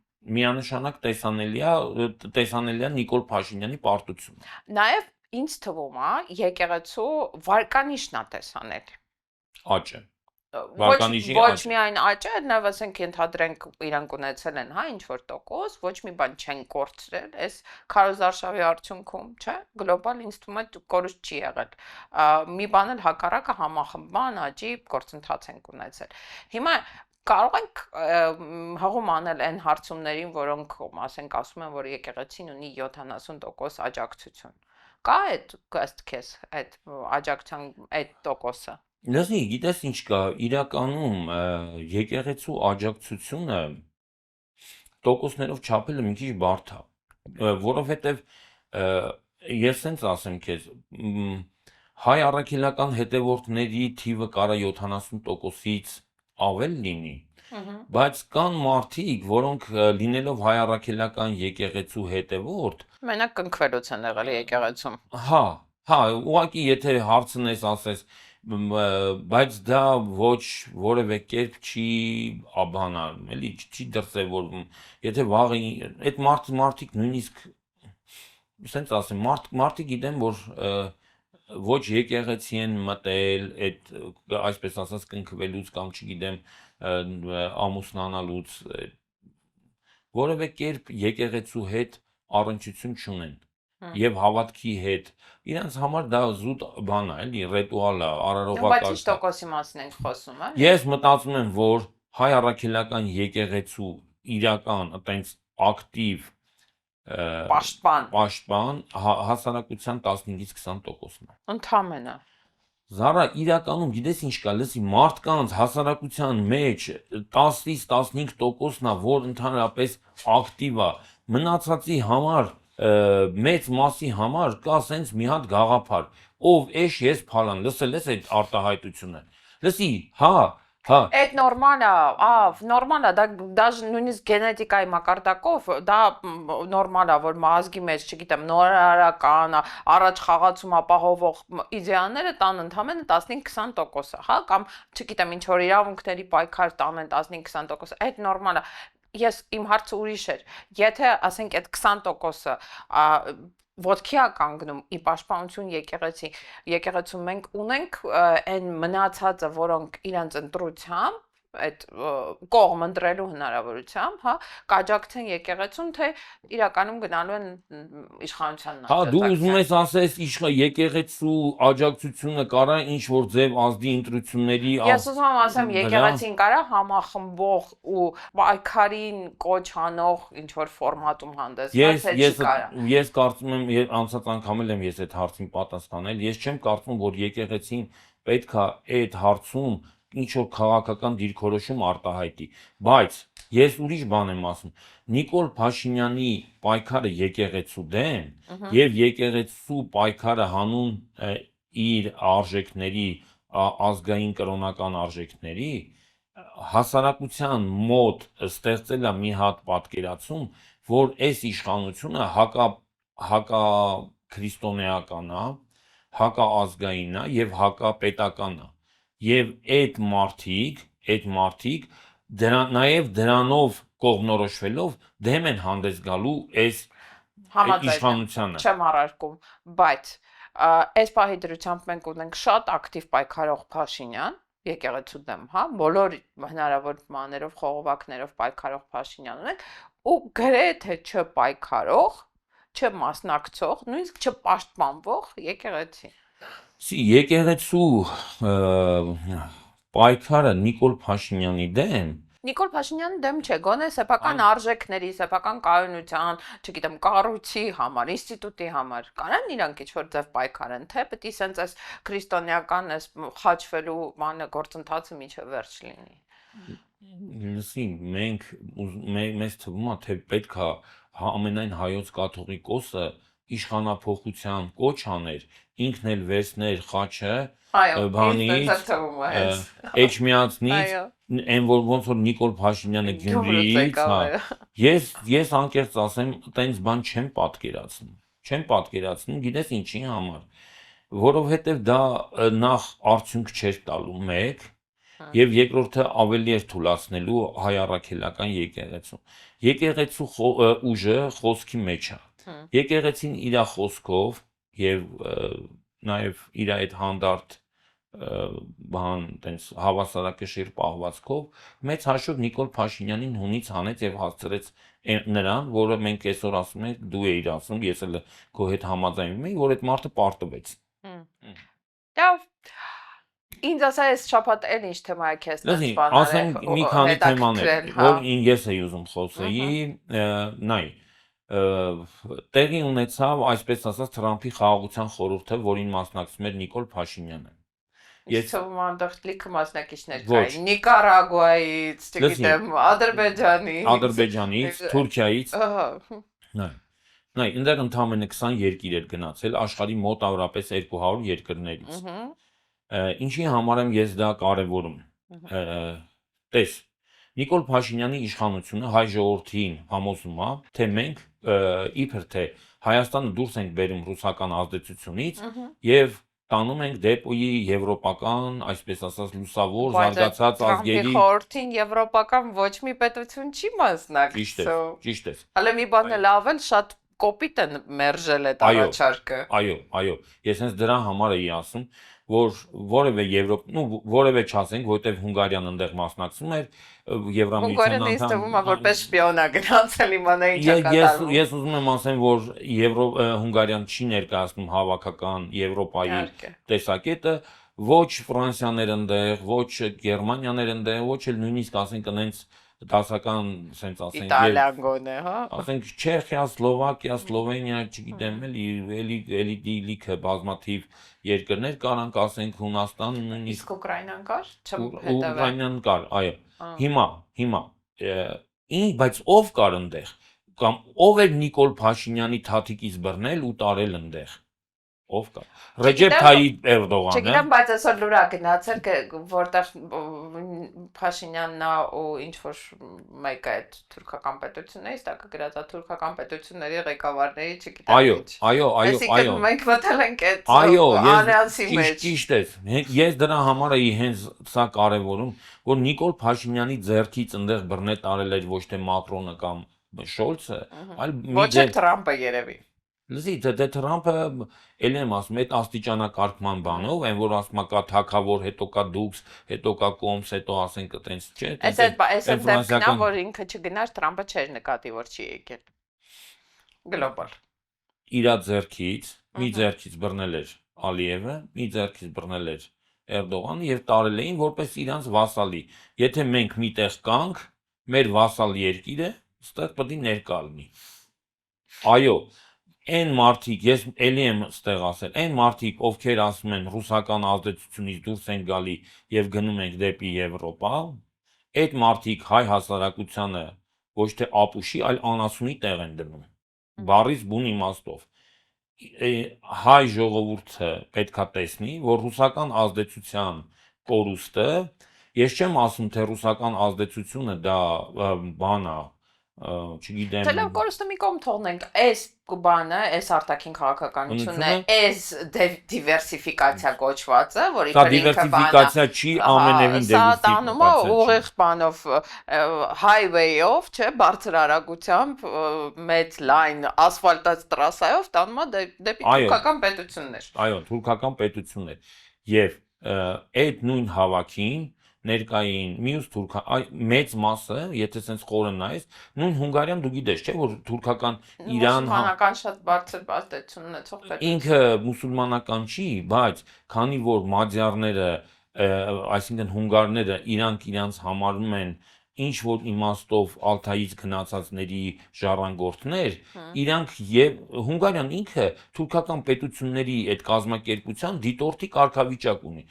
Speaker 1: Միանշանակ տեսանելի է Նիկոլ Փաշինյանի պարտությունը։
Speaker 2: Նաև ինձ թվում է եկեղեցու վարկանիշն է տեսանելի։
Speaker 1: Աճը։ Վարկանիշի
Speaker 2: ոչ միայն աճը, նաև ասենք ենթադրենք իրանք ունեցել են, հա, ինչ որ տոկոս, ոչ մի բան չեն կորցրել, այս քարոզարշավի արդյունքում, չէ, գլոբալ ինձ թվում է կորուստ չի եղել։ Մի բան էլ հակառակը համախմբման, աճի գործընթաց են ունեցել։ Հիմա կարող ենք հաղում անել այն հարցումներին, որոնք ասենք ասում են, որ եկեղեցին ունի 70% աջակցություն։ Կա այդ ըստ քեզ այդ աջակցության այդ տոկոսը։
Speaker 1: Լսի, գիտես ինչ կա, իրականում եկեղեցու աջակցությունը տոկոսներով չափելը մի քիչ բարդ է, որովհետև ես sense ասեմ քեզ, հայ առաքելական հետևորդների թիվը կարա 70%-ից ավել լինի, Բայց կան մարդիկ, որոնք լինելով հայ առաքելական եկեղեցու հետևորդ,
Speaker 2: Մենակ կնքվելուց են եղել եկեղեցում։
Speaker 1: հա, ուղղակի եթե հարցնես, ասես, բայց դա ոչ որևէ կերպ չի աբանալ, էլի չի դրսևորվում։ Եթե վաղը այդ մարդիկ նույնիսկ ասենց ասեմ, մարդիկ գիտեն, որ ոչ եկեղեցի են մտել, այդ այսպես ասած կնքվելուց կամ չգիտեմ ամուսնանալուց որևէ կերպ եկեղեցու հետ առնչություն չունեն եւ հավատքի հետ իրանց համար դա զուտ բան է, էլի ռիտուալ է, արարողական։
Speaker 2: Բայց ինչ տոկոսի մասին ենք խոսում, հա։
Speaker 1: Ես մտածում եմ, որ հայ առաքելական եկեղեցու իրական այտենց ակտիվ պաշտպան հասարակության 15-ից 20%-ն է։
Speaker 2: Ընդամենը։
Speaker 1: Զարա, իրականում գիտես ինչ կա, լսի, մարդկանց հասարակության մեջ 10-ից 15%-ն է, որ ընդհանրապես ակտիվ է, մնացածի համար մեծ մասի համար կա սենց մի հատ գաղափար, ով էշ ես փալան, լսել ես այդ արտահայտությունը։ Լսի, հա
Speaker 2: Այդ նորմալ է, դա դաժե նույնիսկ գենետիկայի մակարդակով դա նորմալ է, որ մազգի մեջ, չգիտեմ, նորարարական, առաջ խաղացում ապահովող իդեաները տան ընդամենը 15-20%, հա, կամ չգիտեմ, ինչ որ իրավունքների պայքար տանեն 15-20%, այդ նորմալ է։ Ես իմ հարցը ուրիշ էր։ Եթե ասենք այդ 20%-ը ոտքի է կանգնում ի պաշտպանություն եկեղեցու մենք ունենք այն մնացածը, որոնք իրանց ընտրությամբ այդ կողմ ընտրելու հնարավորությամբ, հա, կաջակցեն եկեղեցուն, թե իրականում գնալու են իշխանության
Speaker 1: Հա, դու ուզում ես ասես եկեղեցու աջակցությունը կարա ինչ որ ձև ազդի ընտրությունների
Speaker 2: Ես ուզում եմ ասեմ եկեղեցին կարա համախմբող ու պայքարին կոչ անող ինչ որ ֆորմատում հանդես
Speaker 1: Ես կարծում եմ անցած անգամ եմ ես այդ հարցին պատասխանել, ես չեմ կարծում, որ եկեղեցին պետք է այդ հարցում ինչ որ քաղաքական դիրքորոշում արտահայտի, բայց ես ուրիշ բան եմ ասում, Նիկոլ Փաշինյանի պայքարը եկեղեցու դեմ եւ եկեղեցու պայքարը հանուն իր արժեքների, ազգային կրոնական արժեքների հասարակության մոտ ստեղծել է մի հատ պատկերացում, որ այս իշխանությունը հակաքրիստոնեական է, հակաազգային է եւ հակապետական է։ Եվ այդ մարդիկ նաև դրանով կողմնորոշվելով դեմ են հանդես գալու այս իշխանությանը։
Speaker 2: Չեմ առարկում, բայց այս պահի դրությամբ մենք ունենք շատ ակտիվ պայքարող Փաշինյան, եկեղեցու դեմ, հա, բոլոր հնարավոր բաներով, խողովակներով պայքարող Փաշինյան ունենք, ու գրեթե չպայքարող, չմասնակցող, նույնիսկ չպաշտպանվող եկեղեցի։
Speaker 1: Եկեղեցու պայքարը Նիկոլ Փաշինյանի դեմ
Speaker 2: Նիկոլ Փաշինյանի դեմ չէ, գոնե սեփական արժեքների, սեփական կայունության, չգիտեմ, կառույցի համար, ինստիտուտի համար, կարան իրանք ինչ-որ ձև պայքարեն, թե պետք է սենց այս քրիստոնեական այս խաչվելու բանը գործընթացը միջև վերջ լինի։
Speaker 1: Լսի, մեզ թվում է, թե պետք է ամենայն հայոց կաթողիկոսը իշխանափոխության կոչ աներ, ինքն էլ վերցներ խաչը, բանից, էջմիածնից, այն որ ոնց որ Նիկոլ Փաշինյանը Գյումրիից, ես անկեղծ ասեմ, տենց բան չեմ պատկերացնում, գիտես ինչի համար, որովհետև դա նախ արդյունք չէր տալու մեկ, եւ երկրորդը ավելի էր թուլացնելու հայ առաքելական եկեղեցու։ Եկեղեցու ուժը խոսքի մեջ է։ Եկեղեցին իր խոսքով եւ նաեւ իր այդ հանդարտ բան տենց հավասարակշիռ պահվածքով մեծ հաշվով Նիկոլ Փաշինյանին հունից հանեց եւ հասցրեց նրան, որը մենք այսօր ասում ենք, դու էիր ասում, ես էլ քո հետ համաձայնում եմ, որ այդ մարդը պարտվեց։
Speaker 2: Լավ։ Ինձ ասա այս շաբաթ էլ ինչ թեմա է քեզ
Speaker 1: տես բաներ։ Ասենք մի քանի թեմաներ, որ ես էի ուզում խոսեի, նայ տեղի ունեցավ, այսպես ասած, Թրամփի խաղաղության խորհուրդը, որին մասնակցում էր Նիկոլ Փաշինյանը։
Speaker 2: Ես թվում անդրդ լիքը մասնակիցներ կային Նիկարագուայից, չգիտեմ,
Speaker 1: Ադրբեջանից, Թուրքիայից։ Նայ, այնտեղ ընդամենը 20 երկիր էր գնացել, աշխարհի մոտավորապես 200 երկրներից։ Ինչի համար եմ ես դա կարևորում։ Տես, Նիկոլ Փաշինյանի իշխանությունը հայ ժողովրդին համոզում է, թե մենք իբր թե Հայաստանը դուրս ենք բերում ռուսական ազդեցությունից եւ տանում ենք դեպի եվրոպական, այսպես ասած, լուսավոր զարգացած ազգերի
Speaker 2: խորհրդին եվրոպական ոչ մի պետություն չի մասնակցում։
Speaker 1: Ճիշտ է։
Speaker 2: Հələ մի բան էլ ավել շատ կոպիտ են մերժել այդ առաջարկը։
Speaker 1: Այո, ես հենց դրա համար էի ասում, որ որևէ չասենք, որտեվ Հունգարիան այնտեղ մասնակցում էր Եվրամիության
Speaker 2: ինձ թվում է որպես շպիոնա գնացել իմանա ինչ է կատարվում։
Speaker 1: Ես ուզում եմ ասեմ, որ Հունգարիան չի ներկայացնում հավաքական Եվրոպայի տեսակետը, ոչ Ֆրանսիաներ այնտեղ, ոչ Գերմանիաներ այնտեղ, ոչ էլ նույնիսկ ասենք այնց դասական, ասենք
Speaker 2: Իտալիան գոնե, հա։
Speaker 1: Ասենք Չեխիա, Սլովակիա, Սլովենիա, չգիտեմ էլի լիքը բազմաթիվ երկրներ կարանք ասենք Հունաստան նույնիսկ
Speaker 2: Իսկ Ուկրաինան կար,
Speaker 1: Ուկրաինան կար, այո։ Հիմա բայց ով կար այնտեղ կամ ով էր Նիկոլ Փաշինյանի թաթիկից բռնել ու տարել այնտեղ ով կա Ռեջեփ Թայիպ Էրդողանը
Speaker 2: Չգիտեմ, բայց այսօր լուր է գնացել, որտեղ Փաշինյանն ու ինչ որ մեկը այդ թուրքական պետություններից, դա գրած է թուրքական պետությունների ղեկավարների, չգիտեմ ինչ։
Speaker 1: Այո։
Speaker 2: Մենք մտել ենք այդ
Speaker 1: Այո, ճիշտ է։ Ես դրա համար էի հենց սա կարևորում, որ Նիկոլ Փաշինյանի ձեռքից այնտեղ բռնե տարել էր ոչ թե Մակրոնը կամ Շոլցը, այլ
Speaker 2: ոչ էլ Թրամփը երևի։
Speaker 1: Լսի, դե Թրամփը ել եմ ասում, այդ աստիճանակարգման բանով, այն որ ասում կա թագավոր, հետո կա դուքս, հետո կա կոմս, հետո ասենք այտենց չէ։
Speaker 2: Այս դեպքն է, որ ինքը չգնար, Թրամփը չէր նկատի, որ չի եկել։ Գլոբալ։
Speaker 1: Իրա ձեռքից, մի ձեռքից բռնել էր Ալիևը, մի ձեռքից բռնել էր Էրդողանը եւ տարել էին որպես իրանց վասալի։ Եթե մենք միտեղ կանք, մեր վասալ երկիրը, ստեղ պետք է ներկա լինի։ Այո, այն մարդիկ, ես ելի եմ ստեղ ասել, այն մարդիկ, ովքեր ասում են ռուսական ազդեցությունից դուրս են գալի եւ գնում ենք դեպի Եվրոպա, այդ մարդիկ հայ հասարակությանը ոչ թե ապուշի, այլ անասունի տեղ են դնում։ Բառից բուն իմաստով։ Հայ ժողովուրդը պետքա տեսնի, որ ռուսական ազդեցության կորուստը, ես չեմ ասում, թե ռուսական ազդեցությունը դա բան է, չգիտեմ։
Speaker 2: Դե լավ, կորուստը մի կողմ թողնենք, այս բանը, այս արտաքին քաղաքականությունն է, այս դիվերսիֆիկացիա կոչվածը, որ
Speaker 1: Դա դիվերսիֆիկացիա չի ամենևին
Speaker 2: դիվերսիֆիկացիա։ Սա տանում է ուղիղ բանով, highway-ով, չէ, բարձր արագությամբ, մեծ լայն ասֆալտած տրասայով տանում է դեպի թուրքական պետություններ։
Speaker 1: Այո, թուրքական պետություններ։ Եվ այդ նույն հավաքին ներկային մյուս մեծ մասը, եթե sense խորը նայես, նույն Հունգարիան դու գիտես, չէ, որ թուրքական Իրան
Speaker 2: մուսուլմանական շատ բարձր ազդեցություն ունեցող պետություն։
Speaker 1: Ինքը մուսուլմանական չի, բայց քանի որ մադյարները, այսինքն հունգարները իրանց համարում են ինչ որ իմաստով Ալթայից գնացածների ժառանգորդներ, իրանք եւ Հունգարիան ինքը թուրքական պետությունների այդ կազմակերպության դիտորդի կարգավիճակ ունի։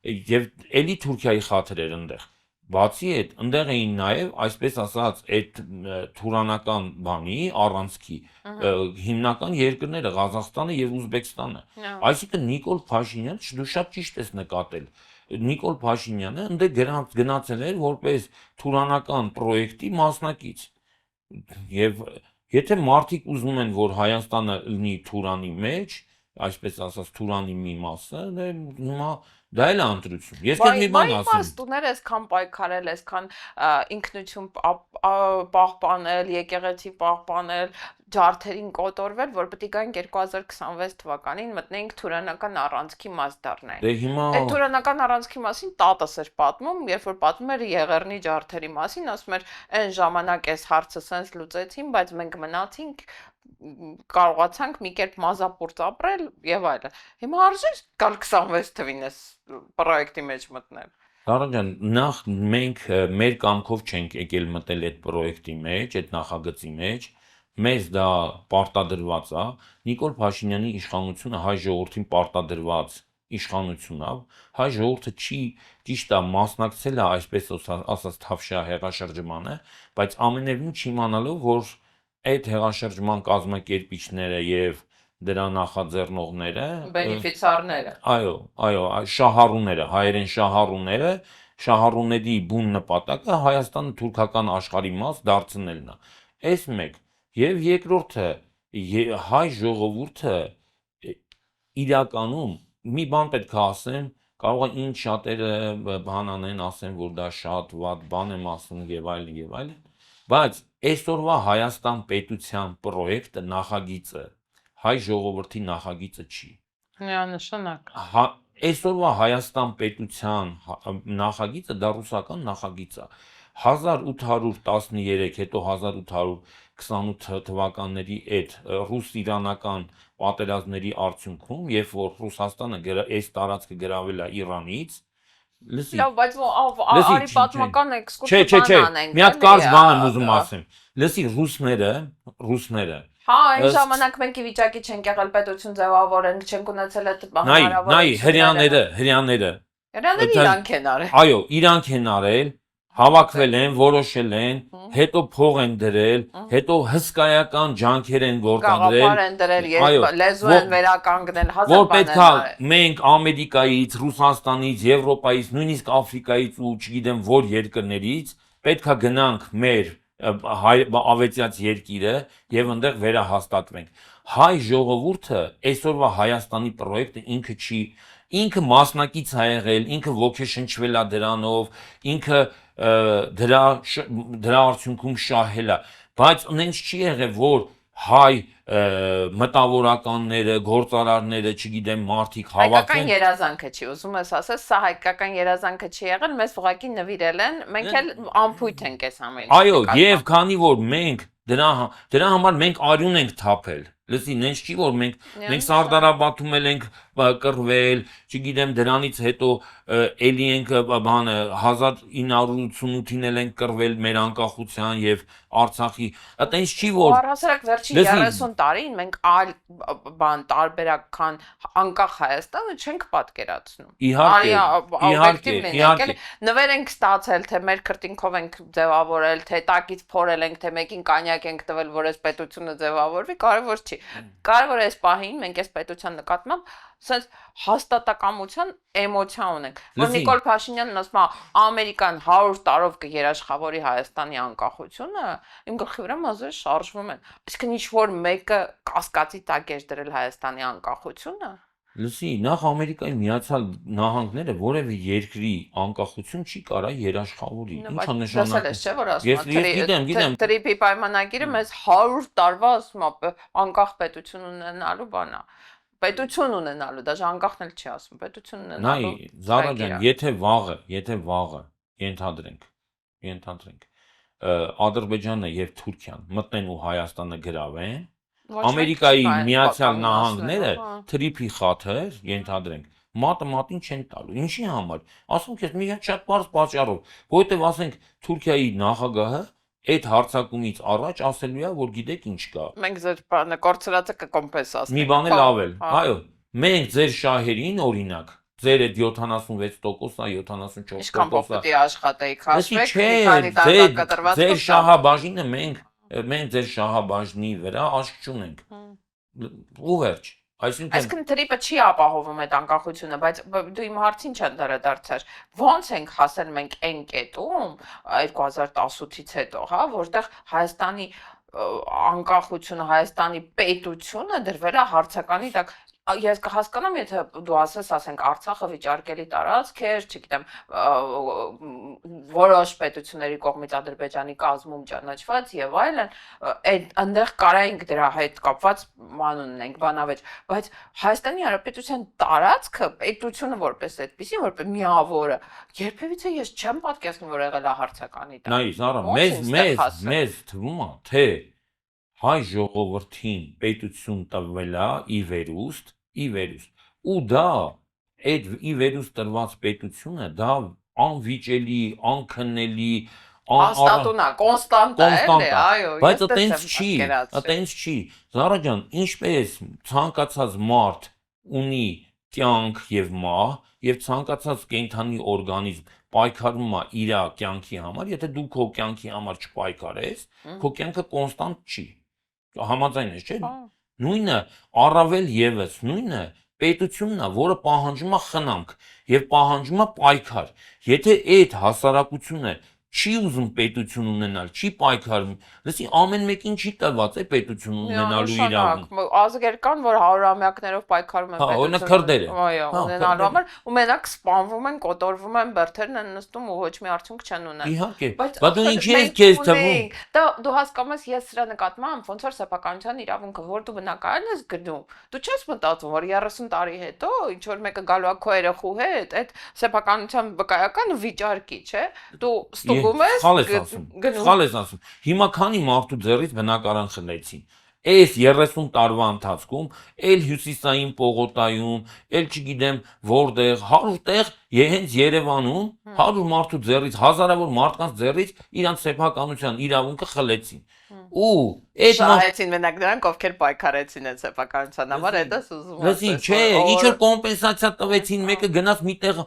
Speaker 1: Եվ էլի Թուրքիայի խաթր էր այնտեղ։ Բացի այդ, այնտեղ էին նաև, այսպես ասած, այդ թուրանական բանի առանցքի հիմնական երկրները Ղազախստանը եւ Ուզբեկստանը։ Այսինքն Նիկոլ Փաշինյանը դու շատ ճիշտ ես նկատել։ Նիկոլ Փաշինյանը այնտեղ գնացել էր որպես թուրանական պրոյեկտի մասնակից։ Եվ եթե մարդիկ ուզում են, որ Հայաստանը լինի Թուրանի մեջ, այսպես ասած Թուրանի մի մասը, հիմա դա էլ է ընտրություն։ Ես քեզ մի բան ասեմ։
Speaker 2: Պաստուներ այսքան պայքարել, այսքան ինքնություն պահպանել, եկեղեցի պահպանել, ջարդերին կոտորվել, որ պետք է գանք 2026 թվականին մտնենք թուրանական առանցքի մաս դառնալ։
Speaker 1: Դե հիմա
Speaker 2: այդ թուրանական առանցքի մասին տատս էր պատմում, երբ որ պատմում էր Եղեռնի ջարդերի մասին, ասում էր, այն ժամանակ այս հարցը sense լուծեցին, բայց մենք մնացինք կարողացանք մի կերպ մազապուրծ ապրել եւ այլն։ Հիմա արժե գալ 26 թվին այս պրոյեկտի մեջ մտնել։
Speaker 1: Լարա ջան, նախ մենք մեր կամքով չենք եկել մտել այդ պրոյեկտի մեջ, այդ նախագծի մեջ, մեզ դա պարտադրված է, Նիկոլ Փաշինյանի իշխանությունը հայ ժողովրդին պարտադրված իշխանություն է, հայ ժողովուրդը չի ճիշտ է մասնակցել է այսպես ասած թավշյա հեղաշրջմանը, բայց ամենևին չիմանալով, որ այդ հեղաշրջման կազմակերպիչները եւ դրա նախաձեռնողները,
Speaker 2: բենեֆիցիարները,
Speaker 1: այո, շահառուները, հայերեն շահառուները Շահառուների բուն նպատակը Հայաստանը թուրքական աշխարհի մաս դարձնելն է։ Այս մեկ եւ երկրորդը հայ ժողովուրդը իրականում մի բան պետք է ասեմ, կարող է ինչ շատերը բան անեն, ասեն, որ դա շատ վատ բան եմ ասում եւ այլն, բայց այսօրվա Հայաստան պետության պրոյեկտը նախագիծը հայ ժողովրդի նախագիծը չի։
Speaker 2: Միանշանակ։
Speaker 1: Այսօրվա Հայաստան պետության նախագիծը դա ռուսական նախագիծ է 1813 հետո 1828 թվականների այդ ռուս-իրանական պատերազմների արդյունքում, երբ որ Ռուսաստանը այս տարածքը գրավել է Իրանից, լսի։
Speaker 2: Լավ, բայց արի պատմական էքսկուրսիա
Speaker 1: Չէ,
Speaker 2: անենք։
Speaker 1: մի հատ կարճ բան եմ ուզում ասեմ։ Լսի, ռուսները
Speaker 2: Հա, այն ժամանակ մենք ի վիճակի չենք եղել պետություն ձևավորենք, չենք ունեցել այդ
Speaker 1: նայ հрьяաները
Speaker 2: Հրյաները իրանք են արել։
Speaker 1: Այո, իրանք են արել, հավաքվել են, որոշել են, հետո փող են դրել, հետո հսկայական ջանքեր են գործադրել,
Speaker 2: գաղափար են դրել, լեզու են վերականգնել, հազար
Speaker 1: որ
Speaker 2: բան են
Speaker 1: պետքա
Speaker 2: արել։
Speaker 1: մենք Ամերիկայից, Ռուսաստանից, Եվրոպայից, նույնիսկ Աֆրիկայից ու չգիտեմ որ երկրներից պետքա գնանք մեր ավետյաց երկիրը եւ այնտեղ վերահաստատվենք։ Հայ ժողովուրդը այսօրվա Հայաստանի պրոյեկտը ինքը մասնակից է եղել, ինքը ոգեշնչվել է դրանով, ինքը դրա արդյունքում շահել է, բայց նենց չի եղել, որ հայ մտավորականները, գործարարները, չգիտեմ, մարդիկ
Speaker 2: Հայկական
Speaker 1: հավաքեն։
Speaker 2: երազանքը չի, ուզում ես ասես, սա հայկական երազանքը չի եղել, մեզ ուղղակի նվիրել են, մենք էլ անփույթ ենք այս ամենը։
Speaker 1: Այո, եւ քանի որ մենք դրա համար մենք արյուն ենք թափել։ Լսի, նենց չի որ մենք Սարդարաբադում ենք կռվել, չգիտեմ դրանից հետո էլի ենք բանը 1988-ին էլ ենք կռվել մեր անկախության եւ Արցախի, այտենց չի որ
Speaker 2: Առհասարակ վերջին 30 տարին մենք այլ բան տարբերակ քան անկախ Հայաստանը չենք պատկերացնում։
Speaker 1: Իհարկե,
Speaker 2: նվեր ենք ստացել, թե մեր քրտինքով ենք ձևավորել, թե տակից փորել ենք, թե մեկին կանյակ ենք տվել, որ այս պետությունը ձևավորվի, կարևոր չի։ Կարևոր է այս պահին մենք այս պետության նկատմամբ sense հաստատակամության էմոցիա ունենք, որ Նիկոլ Փաշինյանն ասում է Ամերիկան 100 տարով կերաշխավորի Հայաստանի անկախությունը, իմ գլխի վրա մազերը շարժվում են։ Այսինքն ինչ որ մեկը կասկածի տակ է դրել Հայաստանի անկախությունը։
Speaker 1: Լսի, նախ Ամերիկայի Միացյալ Նահանգները որևէ երկրի անկախություն չի կարա երաշխավորի։ Ինչա նշանակում։
Speaker 2: Չէ՞ որ ասում
Speaker 1: եմ,
Speaker 2: Տրիպի պայմանագիրը մեզ 100 տարվա ասում է անկախ պետություն ունենալու բան է։ Պետություն ունենալու, դաժե անկախն էլ չի ասում, պետություն ունենալու։
Speaker 1: Նայ, Զարա ջան, եթե վաղը ենթադրենք, Ադրբեջանը եւ Թուրքիան մտնեն ու Հայաստանը գրավեն, Ամերիկայի Միացյալ Նահանգները թրիփի խաթր, ենթադրենք, մատին չեն տալու։ Ինչի համար։ Ասում ես մի հատ շատ բարձ պատճառով, որովհետեւ ասենք Թուրքիայի նախագահը այդ հարցակումից առաջ ասելու է, որ գիտեք ինչ կա։
Speaker 2: Մենք ձեր բանը կորցրածը կկոմպենսացնենք։
Speaker 1: Մի բան էլ ավել։ Այո, մենք ձեր շահերին օրինակ ձեր այդ 76%-ը, 74%-ը։
Speaker 2: Ինչքան պիտի աշխատեիք, հաշվեք,
Speaker 1: քանի տարվա կտրված։ Ձեր շահաբաժինը մենք ձեր շահաբաժնի վրա աշկ չունենք։ Ու վերջ։
Speaker 2: Այսինքն թրիպը չի ապահովում այդ անկախությունը, բայց դու իմ հարցին չանդրադարձար։ Ոնց ենք հասել մենք այն կետում 2018-ից հետո, հա, որտեղ Հայաստանի անկախությունը, Հայաստանի պետությունը դրվել է հարցականի տակ։ Ես կհասկանամ, եթե դու ասենք Արցախը վիճարկելի տարածք էր, չգիտեմ, որոշ պետությունների կողմից Ադրբեջանի կազմում ճանաչված եւ այլն, այնտեղ կարայինք դրա հետ կապված ման ունենք բանավեճ, բայց Հայաստանի Հանրապետության տարածքը, պետությունը որպես այդպեսին, որպես միավորը, երբևիցե ես չեմ պատկերացնում, որ եղել է հարցականի տակ։
Speaker 1: Նայ, Զարա, մեզ թվում է, թե հայ ժողովրդին պետություն տվել է ի վերուստ, ու դա այդ ի վերուստ տրված պետությունը դա անվիճելի, անքննելի,
Speaker 2: Հաստատունա, կոնստանտ է, այո,
Speaker 1: բայց այտենց չի։ Զարա ջան, ինչպես ցանկացած մարդ ունի կյանք եւ մահ, եւ ցանկացած կենդանի օրգանիզմ պայքարում է իր կյանքի համար, եթե դու քո կյանքի համար չպայքարես, քո կյանքը կոնստանտ չի։ Համաձայն ես, չէ՞։ Նույնը, առավել եւս նույնը պետությունն է, որը պահանջում է խնամք եւ պահանջում է պայքար։ Եթե այդ հասարակությունը չի ուզում պետություն ունենալ, չի պայքարում, լսի ամեն մեկին չի տված է պետություն ունենալու իրավունք։
Speaker 2: Ազգեր կան, որ հարյուրամյակներով պայքարում են
Speaker 1: պետություն։ Օրինակ քրդերը։
Speaker 2: Այո, ունենալու համար ու մենակ սպանվում են, կոտորվում են, բերթերն են նստում ու ոչ մի արդյունք չեն ունենում։
Speaker 1: Իհարկե, բայց դու ինչի ես քեզ թվում։
Speaker 2: Դա դու հասկանում ես, ես սրա նկատմամբ ոնց որ սեփականության իրավունքը, որ դու բնակարան ես գնում, դու չես մտածում, որ 30 տարի հետո ինչ որ մեկը գալու է քո երախու հետ, այդ սեփականության վկայական վիճարկի, չէ։ Դու ստուգում ես, գնում։
Speaker 1: Խալ ես ասում։ Հիմա քանի մարդու ձեռից բնակարան խլեցին։ Այս 30 տարվա ընթացքում էլ հյուսիսային պողոտայում, էլ չգիտեմ որտեղ, 100 տեղ հենց Երևանում 100 մարդու ձեռից, հազարավոր մարդկանց ձեռից իրանց սեփականության իրավունքը խլեցին։ Ու այդ
Speaker 2: շահեցին մենակ նրանք, ովքեր պայքարեցին այդ սեփականության համար, դա ուզում եմ։
Speaker 1: Լսի, չէ, ինչ որ կոմպենսացիա տվեցին, մեկը գնաց միտեղ,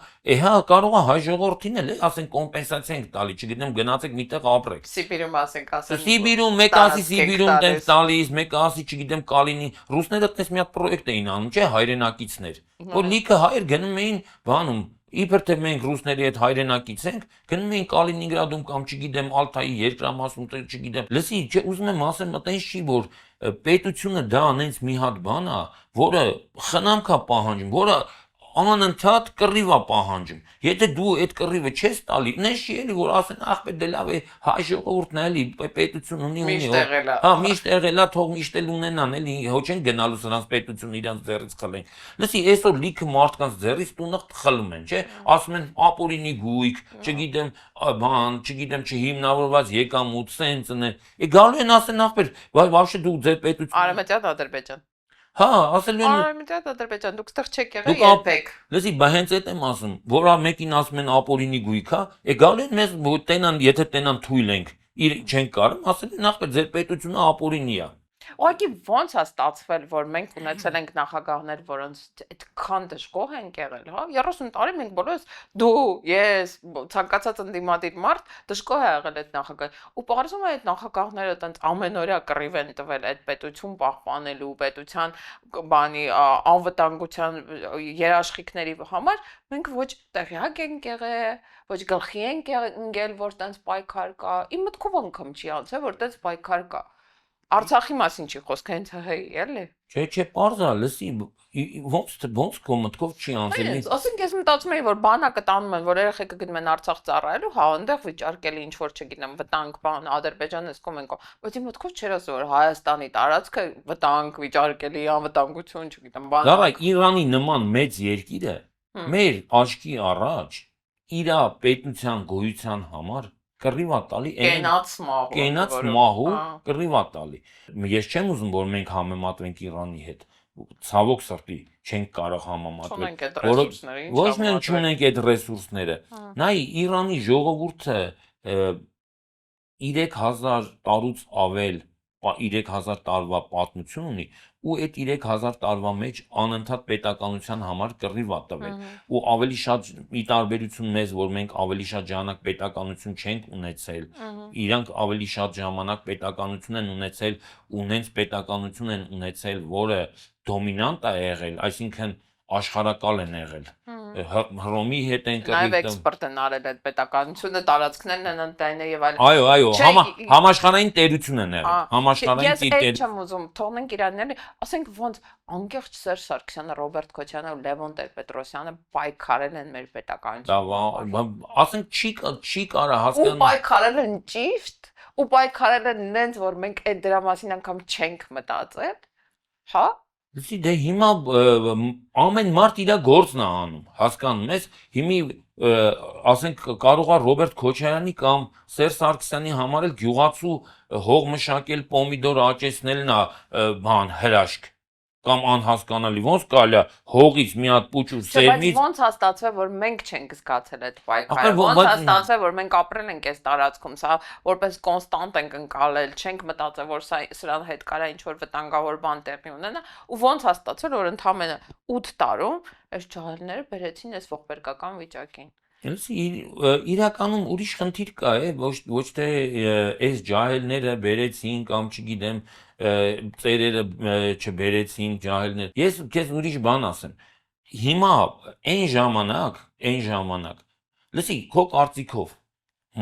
Speaker 1: հա, կարող է հայ ժողովրդին էլ ասեն կոմպենսացիա ենք տալի, չգիտեմ, գնացեք միտեղ ապրեք։
Speaker 2: Սիբիրում ասենք ասեն։
Speaker 1: Սիբիրում մեկ ասի Սիբիրում տենց տալիս, մեկ ասի, չգիտեմ, Կալինի, ռուսները այդպես մի հատ պրոյեկտ էին անում, չէ, հայրենակիցներ, որ լիքը հայեր գնում էին բանում, իբր թե մենք ռուսների հետ հայրենակից ենք, գնում էին Կալինինգրադում կամ չգիտեմ Ալթայի երկրամասում, չգիտեմ։ Լսի, չէ, ուզում եմ ասեմ, այտենց չի, որ պետությունը դա անենց մի հատ բան է, որը խնամք է պահանջում, որը անընդհատ կռիվ է պահանջում։ Եթե դու այդ կռիվը չես տալի, նես չի էլի որ ասեն, ախ պետք է լավ է, հայ ժողովուրդն է էլի, պետություն ունի։ Հա, միշտ եղել է, թող միշտ էլ ունենան, էլի, հո չեն գնալու սրանց պետությունը իրանց ձեռից խլեն։ Լսի, այսօր լիքը մարդկանց ձեռից տունը խլում են, չէ՞։ Ասում են ապօրինի գույք, չգիտեմ, բան, չգիտեմ, չհիմնավորված եկամուտ, սենցն է։ Գալու են ասեն ախպեր, вообще դու ձեր պետություն։
Speaker 2: Արևմտյան Ադրբեջան։
Speaker 1: Հա, ասելու են
Speaker 2: Արևմտյան Ադրբեջան, դուք ստեղ չեք եղել երբեք։
Speaker 1: Լսի, բա հենց այդ եմ ասում, որ մեկին ասում են ապօրինի գույք, հա, գալու են մեզ տենան, եթե տենան թույլ ենք, չենք կարում, ասել են ախպեր ձեր պետությունը ապօրինի է։
Speaker 2: Ուղղակի ոնց է ստացվել, որ մենք ունեցել ենք նախագահներ, որոնց այդքան դժգոհ ենք եղել, հա 30 տարի մենք բոլորս դու, ես, ցանկացած ընդդիմադիր մարդ դժգոհ է եղել այդ նախագահ։ Ու պարզվում է այդ նախագահները տենց ամենօրյա կռիվ են տվել այդ պետություն պահպանելու, պետության բանի անվտանգության երաշխիքների համար, մենք ոչ տեղյակ ենք եղել, ոչ գլխի ենք ընկել, որ տենց պայքար կա։ Իմ մտքով անգամ չի անցել, որ տենց պայքար կա։ Արցախի մասին չի խոսք, հենց հեյ, էլի։
Speaker 1: Չէ, պարզ է, լսի, ոնց քո մտքով չի անցել։
Speaker 2: Ասենք ես մտածում էի, որ բանակը տանում են, որ երեխեքը գնում են Արցախ ծառայելու, հա, այնտեղ վիճարկելի ինչ որ չգիտեմ, վտանգ բան, Ադրբեջանը սկում են կո։ Բայց իմ մտքով չէր ասում, որ Հայաստանի տարածքը վտանգ վիճարկելի, անվտանգություն, չգիտեմ, բան։
Speaker 1: Դառա Իրանի նման մեծ երկիրը մեր աչքի առաջ իր պետության գոյության համար կռիվ է տալի կենաց մահու կռիվ է տալի։ Ես չեմ ուզում, որ մենք համեմատվենք Իրանի հետ։ Ցավոք սրտի չենք կարող համեմատվել։ Ոչ միայն չունենք այդ ռեսուրսները։ Նայ Իրանի ժողովուրդը 3000 տարուց ավել 3000 տարվա պատմություն ունի ու այդ 3000 տարվա մեջ անընդհատ պետականության համար կռիվ է տվել ու ավելի շատ ի տարբերություն մեզ, որ մենք ավելի շատ ժամանակ պետականություն չենք ունեցել, իրանք ավելի շատ ժամանակ պետականություն են ունեցել ու նենց պետականություն են ունեցել, որը դոմինանտ է եղել, այսինքն աշխարհակալ են եղել։ Հռոմի հետ են կռիվ
Speaker 2: Նաև էքսպորտ են արել այդ պետականությունը, տարածքներն են ընտայինը եւ այլն։
Speaker 1: Այո, համաշխարհային տերություն են եղել։ Համաշխարհային տեր։
Speaker 2: Ես չեմ ուզում թողնենք Իրանները, ասենք ոնց անկեղծ Սերժ Սարգսյանը, Ռոբերտ Քոչյանը ու Լևոն Տեր-Պետրոսյանը պայքարել են մեր պետականությունը։
Speaker 1: Ասենք չի կարա հասկանալ։
Speaker 2: Ու պայքարել են ճիշտ, ու պայքարել են նենց, որ մենք այդ դրա մասին անգամ չենք մտածել, հա։
Speaker 1: Լսի, դե հիմա ամեն մարդ իր գործն է անում, հասկանում ես, հիմի ասենք կարող է Ռոբերտ Քոչարյանի կամ Սերժ Սարգսյանի համար էլ գյուղացու հող մշակել, պոմիդոր աճեցնելն է բան հրաշք կամ անհասկանալի ոնց կարելի է հողից մի հատ պուճուր սերմից։
Speaker 2: Բայց ոնց է ստացվել, որ մենք չենք զգացել այդ պայքարը։ Ոնց է ստացվել, որ մենք ապրել ենք այս տարածքում, սա որպես կոնստանտ ենք ընկալել, չենք մտածել, որ սրան հետ կարա ինչ-որ վտանգավոր բան տեղի ունենա, ու ոնց է ստացվել, որ ընդամենը 8 տարում այս ջահելները բերեցին այս ողբերգական վիճակին։
Speaker 1: Իրականում ուրիշ խնդիր կա, ոչ թե այս ջահելները բերեցին կամ չգիտեմ ծերերը չբերեցին ջահելներ։ Ես քեզ ուրիշ բան ասեմ։ Հիմա այն ժամանակ, լսի, քո կարծիքով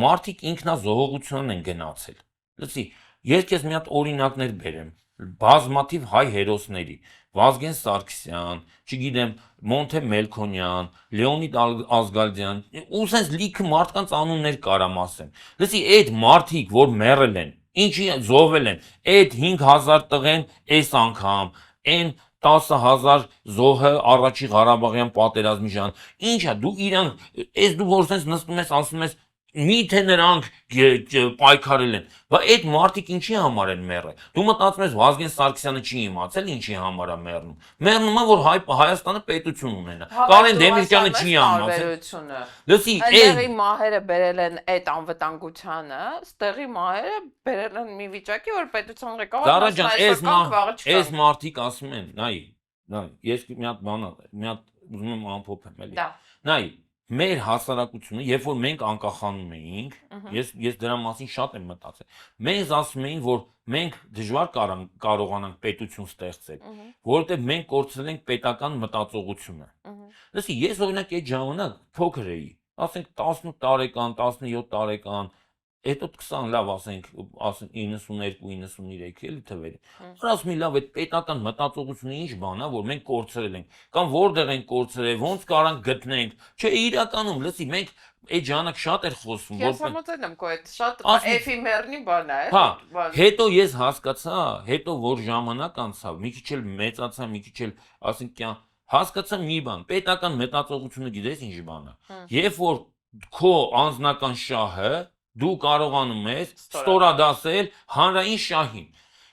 Speaker 1: մարդիկ ինքնազոհողության են գնացել։ Լսի, ես քեզ մի հատ օրինակներ բերեմ, բազմաթիվ հայ հերոսների, Վազգեն Սարգսյան, չգիտեմ, Մոնթե Մելքոնյան, Լեոնիդ Ազգալդյան, ու sense լիքը մարդկանց անուններ կարամ ասեմ։ Լսի, այդ մարդիկ, որ մեռել են, ինչի զոհվել են, այդ 5000 տղեն այս անգամ, այն 10,000 զոհը առաջի Ղարաբաղյան պատերազմի ժան։ Ինչա դու իրան, այս դու որ sense նստում ես ասում ես միթե նրանք պայքարել են, բայց այդ մարդիկ ինչի համար են մեռել։ Դու մտածում ես Վազգեն Սարգսյանը չի իմացել ինչի համար է մեռնում։ Մեռնում է որ Հայաստանը պետություն ունենա։ Կարեն Դեմիրճյանը չի իմացել։ Լսի,
Speaker 2: այդտեղի մահերը բերել են այդ անվտանգությանը, ստեղի մահերը բերել են մի վիճակի, որ պետության ղեկավարը
Speaker 1: այս մարդիկ ասում են, նայ, ես մի հատ բան ուզում եմ ամփոփեմ էլի։ Նայ, մեր հասարակությունը, երբ որ մենք անկախանում էինք, ես դրա մասին շատ եմ մտածել։ Մենք ասում էին, որ մենք դժվար կարողանանք պետություն ստեղծել, որովհետև մենք կորցրել ենք պետական մտածողությունը։ Լսի, ես օրինակ այդ ժամանակ փոքր էի, ասենք 18 տարեկան, 17 տարեկան, հետո 20 լավ ասենք 92-93 էլի թվերը։ Ասում եմ լավ, այդ պետական մտածողությունը ինչ բան է, որ մենք կորցրել ենք, կամ որտեղ ենք կորցրել, ոնց կարանք գտնենք։ Չէ, իրականում, լսի, մենք այդ ժամանակ շատ էր խոսվում,
Speaker 2: Ես համոզել եմ քո այդ շատ էֆիմերնի բան է։
Speaker 1: Հա, հետո ես հասկացա, հետո որ ժամանակ անցավ, մի քիչ էլ մեծացա, մի քիչ էլ ասենք հասկացա մի բան, պետական մտածողությունը գիտես ինչ բան է։ Երբ որ քո անձնական շահը դու կարողանում ես ստորադասել հանրային շահին։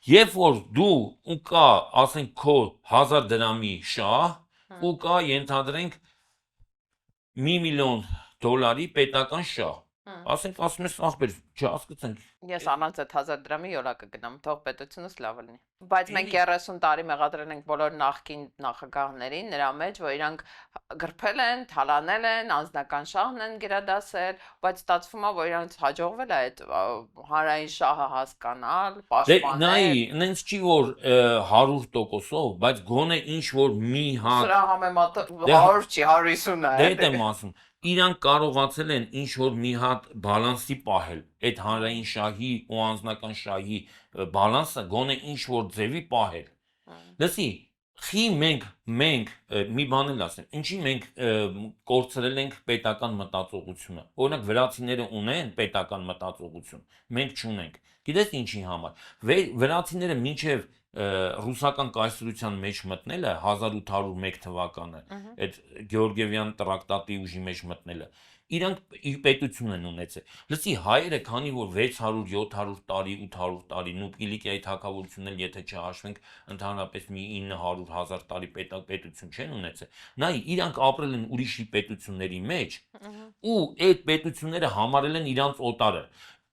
Speaker 1: Երբ որ դու ու կա, ասենք քո 1000 դրամի շահ ու կա ենթադրենք $1 միլիոն պետական շահ։ Ասենք ասում ես ախպեր, չհասկացանք։
Speaker 2: Ես առանց այդ 1000 դրամի յոլա կգնամ, թող պետությունս լավ լինի։ Բայց մենք 30 տարի մեղադրել ենք բոլոր նախկին նախագահներին նրա մեջ, որ իրանք գրփել են, թալանել են, անձնական շահն են գերադասել, բայց ստացվում է, որ իրանք հաջողվել է այդ հանրային շահը հասկանալ, պաշտպանել։
Speaker 1: Նայ, նենց չի որ 100%-ով, բայց գոնե ինչ որ մի հատ
Speaker 2: Սրա համեմատ 100 չի, 150 է։
Speaker 1: Դե եմ ասում, իրանք կարողացել են ինչ որ մի հատ բալանսի պահել, այդ հանրային շահի ու անձնական շահի բալանսը գոնե ինչ որ ձևի պահել։ Լսի, խի մենք մի բան էլ ասեմ, ինչի մենք կորցրել ենք պետական մտածողությունը։ Օրինակ վրացիները ունեն պետական մտածողություն, մենք չունենք։ Գիտես ինչի համար։ Վրացիները մինչև ռուսական կայսրության մեջ մտնելը 1801 թվականը, այդ Գեորգիևյան տրակտատի ուժի մեջ մտնելը, իրանք պետություն են ունեցել։ Լսի, հայերը քանի որ 600, 700 տարի, 800 տարի, ու Կիլիկիայի թագավորությունն էլ եթե չհաշվենք, ընդհանրապես մի 900,000 տարի պետություն չեն ունեցել։ Նայ, իրանք ապրել են ուրիշի պետությունների մեջ, ու այդ պետությունները համարել են իրանց օտարը։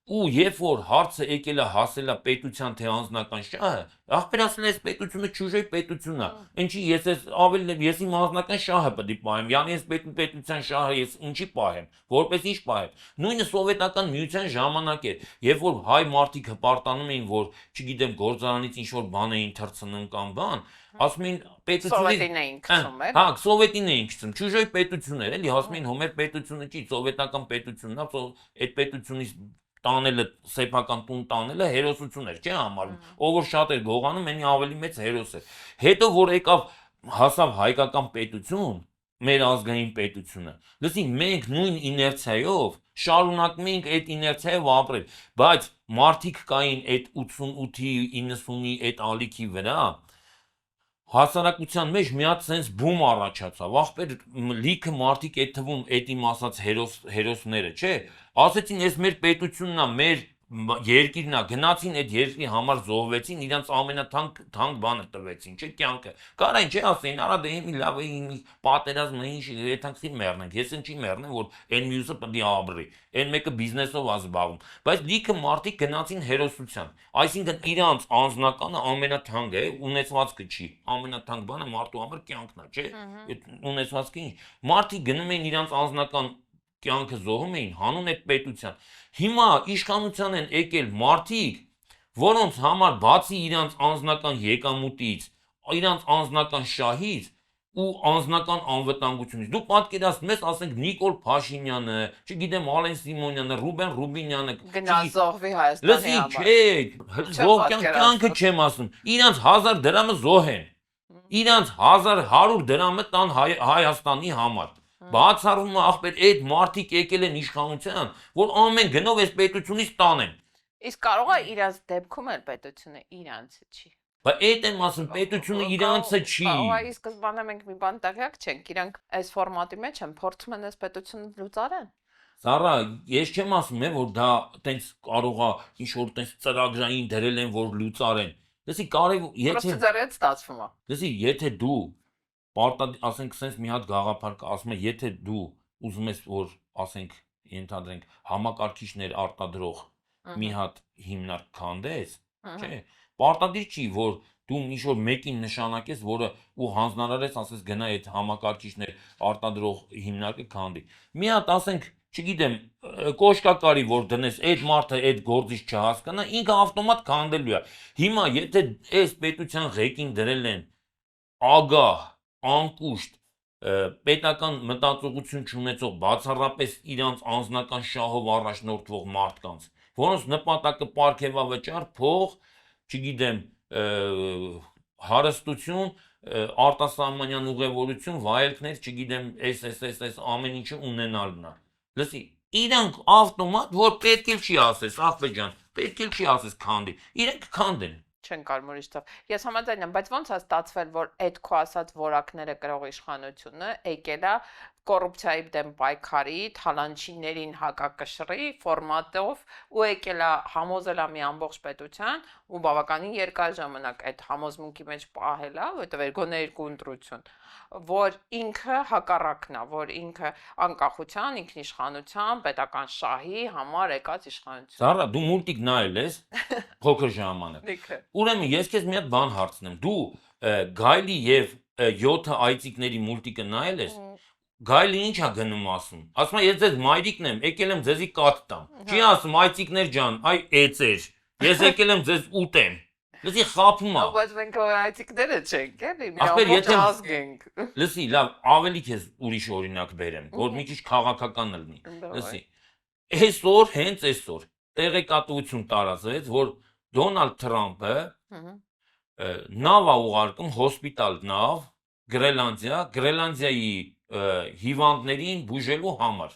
Speaker 1: Ու երբ որ հարցը եկել է հասել է պետության թե անձնական շահը, ախպեր ասել ես պետությունը ճուժեի պետությունն է։ Ինչի ես ավելի ես իմ անձնական շահը պետք է պահեմ, yani ես պետության շահը ես ինչի պահեմ, որպես ինչ պահեմ։ Նույնը սովետական միության ժամանակ էր, երբ որ հայ մարդիկ հպարտանում էին, որ չգիտեմ գործարանից ինչ որ բան էին թռցնում կամ բան, ասում էին
Speaker 2: Սովետին էին գցում, էլ։
Speaker 1: Հա, սովետին էին գցում, ճուժեի պետությունն էր, էլի, ասում էին հոմեր պետությունը չի, սովետական պետությունն է, այդ պետությունից տանելը սեփական տուն տանելը հերոսություն էր, չէ՞ համարում։ Ով որ շատ էր գողանում, այնի ավելի մեծ հերոս էր։ Հետո որ եկավ հասավ հայկական պետություն, մեր ազգային պետությունը։ Լսի, մենք նույն իներցիայով շարունակում ենք այդ իներցիայով ապրել, բայց մարդիկ կային այդ 88-ի, 90-ի այդ ալիքի վրա, հասարակության մեջ մի հատ sense բում առաջացավ, ախպեր լիքը մարդիկ այդ թվում այդ իմ ասած հերոսները, չէ, ասեցին ես մեր պետությունն է, մեր երկիրն է, գնացին այդ երկրի համար զոհվեցին, իրանց ամենաթանկ բանը տվեցին, չէ, կյանքը։ Կարային չէ ասեին, արա դե մի լավ է, պատերազմը ինչ, եթանքսի մեռնենք, ես ինչի մեռնեմ, որ այն մյուսը պետք է ապրի, այն մեկը բիզնեսով է զբաղվում, բայց լիքը մարդիկ գնացին հերոսության, այսինքն իրանց անձնականը ամենաթանկը է, ունեցվածքը չի, ամենաթանկ բանը մարդու համար կյանքն է, չէ, ունեցվածքը ինչ, մարդիկ գնում էին իրանց անձնական կյանքը զոհում էին հանուն այդ պետության։ Հիմա իշխանության են եկել մարդիկ, որոնց համար բացի իրանց անձնական եկամուտից, իրանց անձնական շահից ու անձնական անվտանգությունից։ Դու պատկերացնում ես, ասենք Նիկոլ Փաշինյանը, չգիտեմ Ալեն Սիմոնյանը, Ռուբեն Ռուբինյանը,
Speaker 2: Գնազողվի Հայաստանի
Speaker 1: լսի, չէ, զոհ կյանքը չեմ ասում։ Իրանց 1000 դրամը զոհ են։ Իրանց 1100 դրամը տան Հայաստանի համար։ Բացառում է ախպեր այդ մարդիկ եկել են իշխանության, որ ամեն գնով այս պետությունից տանեն։
Speaker 2: Իսկ կարող է իրանց դեպքում էլ պետությունը իրանցը չի։
Speaker 1: Բայց այդ եմ ասում, պետությունը իրանցը չի։
Speaker 2: Կարող է սկզբանե մենք մի բան տեղյակ չենք, իրանք այս ֆորմատի մեջ են փորձում են այս պետությունը լուծարեն։
Speaker 1: Սարա, ես չեմ ասում, որ դա տենց կարող է ինչ որ տենց ծրագրային դրել են, որ լուծարեն։ Լսի, կարևոր,
Speaker 2: Պրոստը ձեռից ստացվում է։
Speaker 1: լսի, եթե դու ասենք sense մի հատ գաղափար կա, ասում է, եթե դու ուզում ես որ ասենք ենթադրենք համակարգիչներ արտադրող մի հատ հիմնարկ քանդես, չէ, պարտադիր չի որ դու ինչ որ մեկին նշանակես, որը ու հանձնարարես, ասես գնա այդ համակարգիչներ արտադրող հիմնարկը քանդի։ Մի հատ ասենք, չգիտեմ, կոշկակարի որ դնես, այդ մարդը այդ գործից չհասկանա, ինքը ավտոմատ քանդելու է։ Հիմա եթե այս պետության ղեկին դրել են ագահ, անկուշտ պետական մտածողություն չունեցող բացառապես իրանց անձնական շահով առաջնորդվող մարդկանց, որոնց նպատակը պարգևավճար, փող, չգիտեմ, հարստություն, արտասահմանյան ուղևորություն, վայելքներ, չգիտեմ, այս ամեն ինչը ունենալն է։ Լսի, իրանք ավտոմատ, որ պետք էլ չի ասես, ախպեջան, պետք էլ չի ասես քանդի, իրենք քանդեն։
Speaker 2: Չեն կարմոր իշտով։ Ես համաձայն եմ, բայց ո՞նց է ստացվել, որ այդ քո ասած որակները կրող իշխանությունը եկել է կոռուպցիայի դեմ պայքարի, թալանչիներին հակակշռի ֆորմատով ու եկել է համոզել է մի ամբողջ պետության ու բավականին երկար ժամանակ այդ համոզմունքի մեջ պահել է, որովհետև գոնե երկու ընտրություն, որ ինքը հակառակն է, որ ինքը անկախության, ինքնիշխանության, պետական շահի համար եկած իշխանություն։
Speaker 1: Սարա, դու մուլտիկ նայել ես փոքր ժամանակ։
Speaker 2: Լիքը։
Speaker 1: Ուրեմն ես քեզ մի հատ բան հարցնեմ։ Դու Գայլի եւ 7 այծիկների մուլտիկը նայել ես։ Գայլի ինչ է գնում ասում։ Ասում է ես ձեզ մայրիկն եմ, եկել եմ ձեզի կատ տամ։ Չի ասում այծիկներ ջան, այ էծեր։ Ես եկել եմ ձեզ ուտեմ։ Լսի խափում է։
Speaker 2: Բայց մենք այցիկները չենք, էլի, մի
Speaker 1: Ախպեր,
Speaker 2: ամբողջ
Speaker 1: եթե-
Speaker 2: ազգ ենք։
Speaker 1: Լսի, լավ, ավելի քեզ ուրիշ օրինակ բերեմ, որ մի քիչ քաղաքական լինի։ Լսի։ Այսօր, հենց այսօր տեղեկատվություն տարածվեց, որ Դոնալդ Թրամփը նավ է ուղարկում հոսպիտալ նավ Գրելանդիայի հիվանդներին բուժելու համար։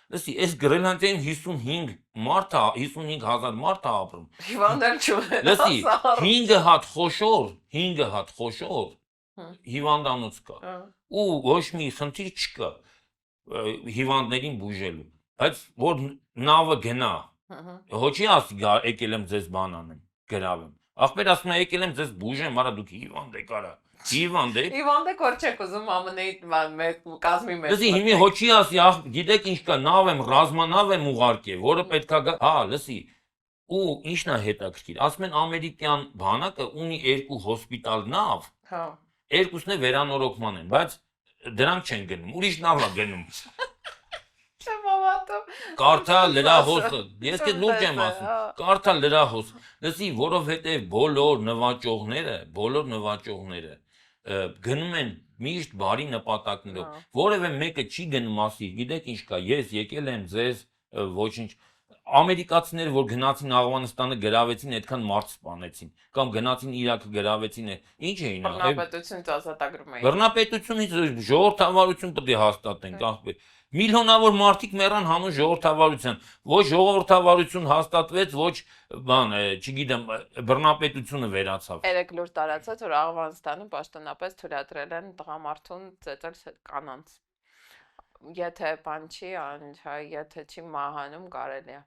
Speaker 1: Լսի, այս Գրելանդիայում 55,000 մարդ է ապրում։
Speaker 2: Հիվանդներ չունեն։
Speaker 1: Լսի, 5 հատ խոշոր հիվանդանոց կա։ Ու ոչ մի խնդիր չկա հիվանդներին բուժելու։ Բայց որ նավը գնա, հոչի ասի եկել եմ ձեզ բան անեմ, գրավեմ։ Ախպեր ասում է եկել եմ ձեզ բուժեմ, արա դուք հիվանդ եք արա։ Հիվանդ եք։
Speaker 2: Հիվանդը կոր չեք ուզում ԱՄՆ-ի կազմի մեջ։
Speaker 1: Լսի, հիմի հոչի ասի, ախ, գիտեք ինչ կա, նավ եմ, ռազմանավ եմ ուղարկել, որը պետքա գա։ Հա, լսի։ Ու ինչն է հետաքրքիր։ Ասում են ամերիկյան բանակը ունի 2 հոսպիտալ նավ,
Speaker 2: Հա։
Speaker 1: երկուսն է վերանորոգման են, բայց դրանք չեն գնում, ուրիշ նավ է գնում։
Speaker 2: Չեմ հավատում։
Speaker 1: Կարթա լրահոսը, ես քեզ լուրջ եմ ասում, կարթա լրահոս։ Լսի, որովհետև բոլոր նվաճողները գնում են միշտ բարի նպատակներով։ Որևէ մեկը չի գնում ասի, գիտեք ինչ կա, ես եկել եմ ձեզ ոչինչ։ Ամերիկացիները որ գնացին Աֆղանստանը գրավեցին, այդքան մարդ սպանեցին, կամ գնացին Իրաքը գրավեցին, ինչ էին անում։
Speaker 2: Բռնապետությունից ազատագրում էին։
Speaker 1: Բռնապետությունից ժողովրդավարություն պետք է հաստատենք, ախպեր։ Միլիոնավոր մարդիկ մեռան հանուն ժողովրդավարության, ոչ ժողովրդավարություն հաստատվեց, ոչ բան, չգիտեմ, բռնապետությունը վերացավ։
Speaker 2: Երեք լուր տարածած, որ Աֆղանստանում պաշտոնապես թույլատրել են տղամարդուն ծեծել կանանց։ Եթե բան չի, եթե չի մահանում կարելի է։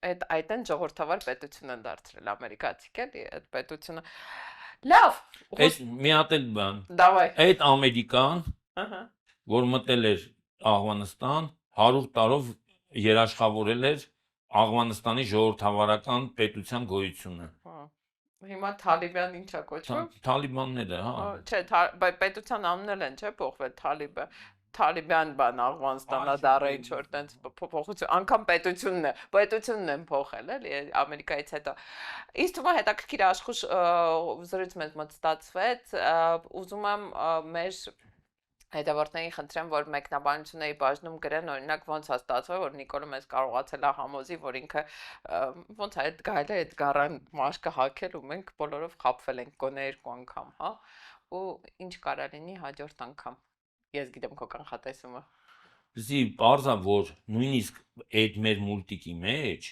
Speaker 2: Այդ են ժողովրդավար պետություն են դարձրել ամերիկացիք էլի, այդ պետությունը։ Լավ։
Speaker 1: Այս մի հատ էլ բան։
Speaker 2: Դավայ։
Speaker 1: Այդ ամերիկան,
Speaker 2: Ահա։
Speaker 1: որ մտել էր Աֆղանստան, 100 տարով երաշխավորել էր Աֆղանստանի ժողովրդավարական պետության գոյությունը։
Speaker 2: Հիմա Թալիբան ինչա կոչվում։
Speaker 1: Թալիբանները, հա։
Speaker 2: Չէ, պետության անունն են, չէ, փոխվել Թալիբը։ Թալիբան բան Աֆղանստանա դարը ինչ որ տենց փոփոխություն անգամ պետությունն են փոխել էլի Ամերիկայից հետո ինձ թվում է հետաքրքիր աշխուժ զրույց մեզ մոտ ստացվեց ուզում եմ մեր հետևորդներին խնդրեմ որ մեկնաբանությունների բաժնում գրեն օրինակ ոնց է ստացվել որ Նիկոլը մեզ կարողացել է համոզի որ ինքը ոնց է այդ գայլը այդ գարան մաշկը հագել ու մենք բոլորով խաբվել ենք գոնե երկու անգամ հա ու ինչ կարա լինի հաջորդ անգամ Ես գիտեմ քո կանխատեսումը։
Speaker 1: Զի բարձա որ նույնիսկ այդ մեր մուլտիկի մեջ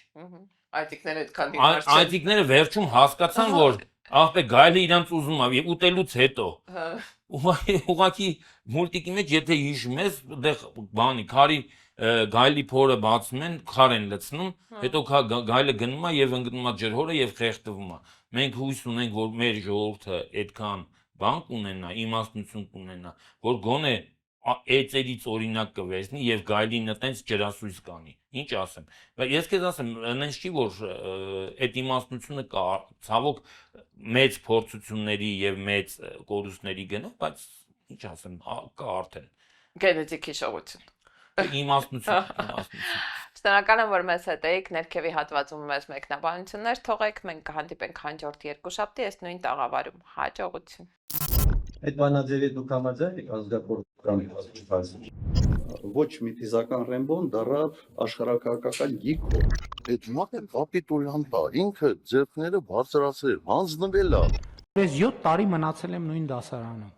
Speaker 2: Այդիկները այդքան դիմաց չեն։
Speaker 1: Այդիկները վերջում հասկացան որ ախպե գայլը իրանց ուզում է եւ ուտելուց հետո ուղղակի մուլտիկի մեջ եթե հիշում ես դեղ բանի քարի գայլի փորը բացում են քար են լցնում հետո գայլը գնում է եւ ընկնում է ջրհորը եւ խեղդվում է մենք հույս ունենք որ մեր ժողովուրդը այդքան բան կունենա, իմաստնություն կունենա, որ գոնե էծերից օրինակ կվերցնի եւ գայլին տենց ջրասույց կանի։ Ինչ ասեմ։ Բայց ես քեզ ասեմ, նենց չի որ այդ իմաստնությունը կա ցավոք մեծ փորձությունների եւ մեծ կորուստների գնով, բայց ինչ ասեմ, կա արդեն։
Speaker 2: Գենետիկ հիշողություն։
Speaker 1: Իմաստնություն։
Speaker 2: Շնորհակալ եմ որ մեզ հետ եք, ներքևի հատվածում մեզ մեկնաբանություններ թողեք, մենք կհանդիպենք հաջորդ երկուշաբթի, այս նույն տաղավարում։ Հաջողություն։
Speaker 3: Այդ բանաձևի դուք համաձայն եք ազգակործության հասցեին։ Ոչ միթիզական Ռեմբոն դառավ աշխարհակահաղական գիքո։
Speaker 4: Այդ մակը կապիտուլյանտ է, ինքը ձեռքները բարձրացրել, հանձնվել է։
Speaker 5: Ես 7 տարի մնացել եմ նույն դասարանում։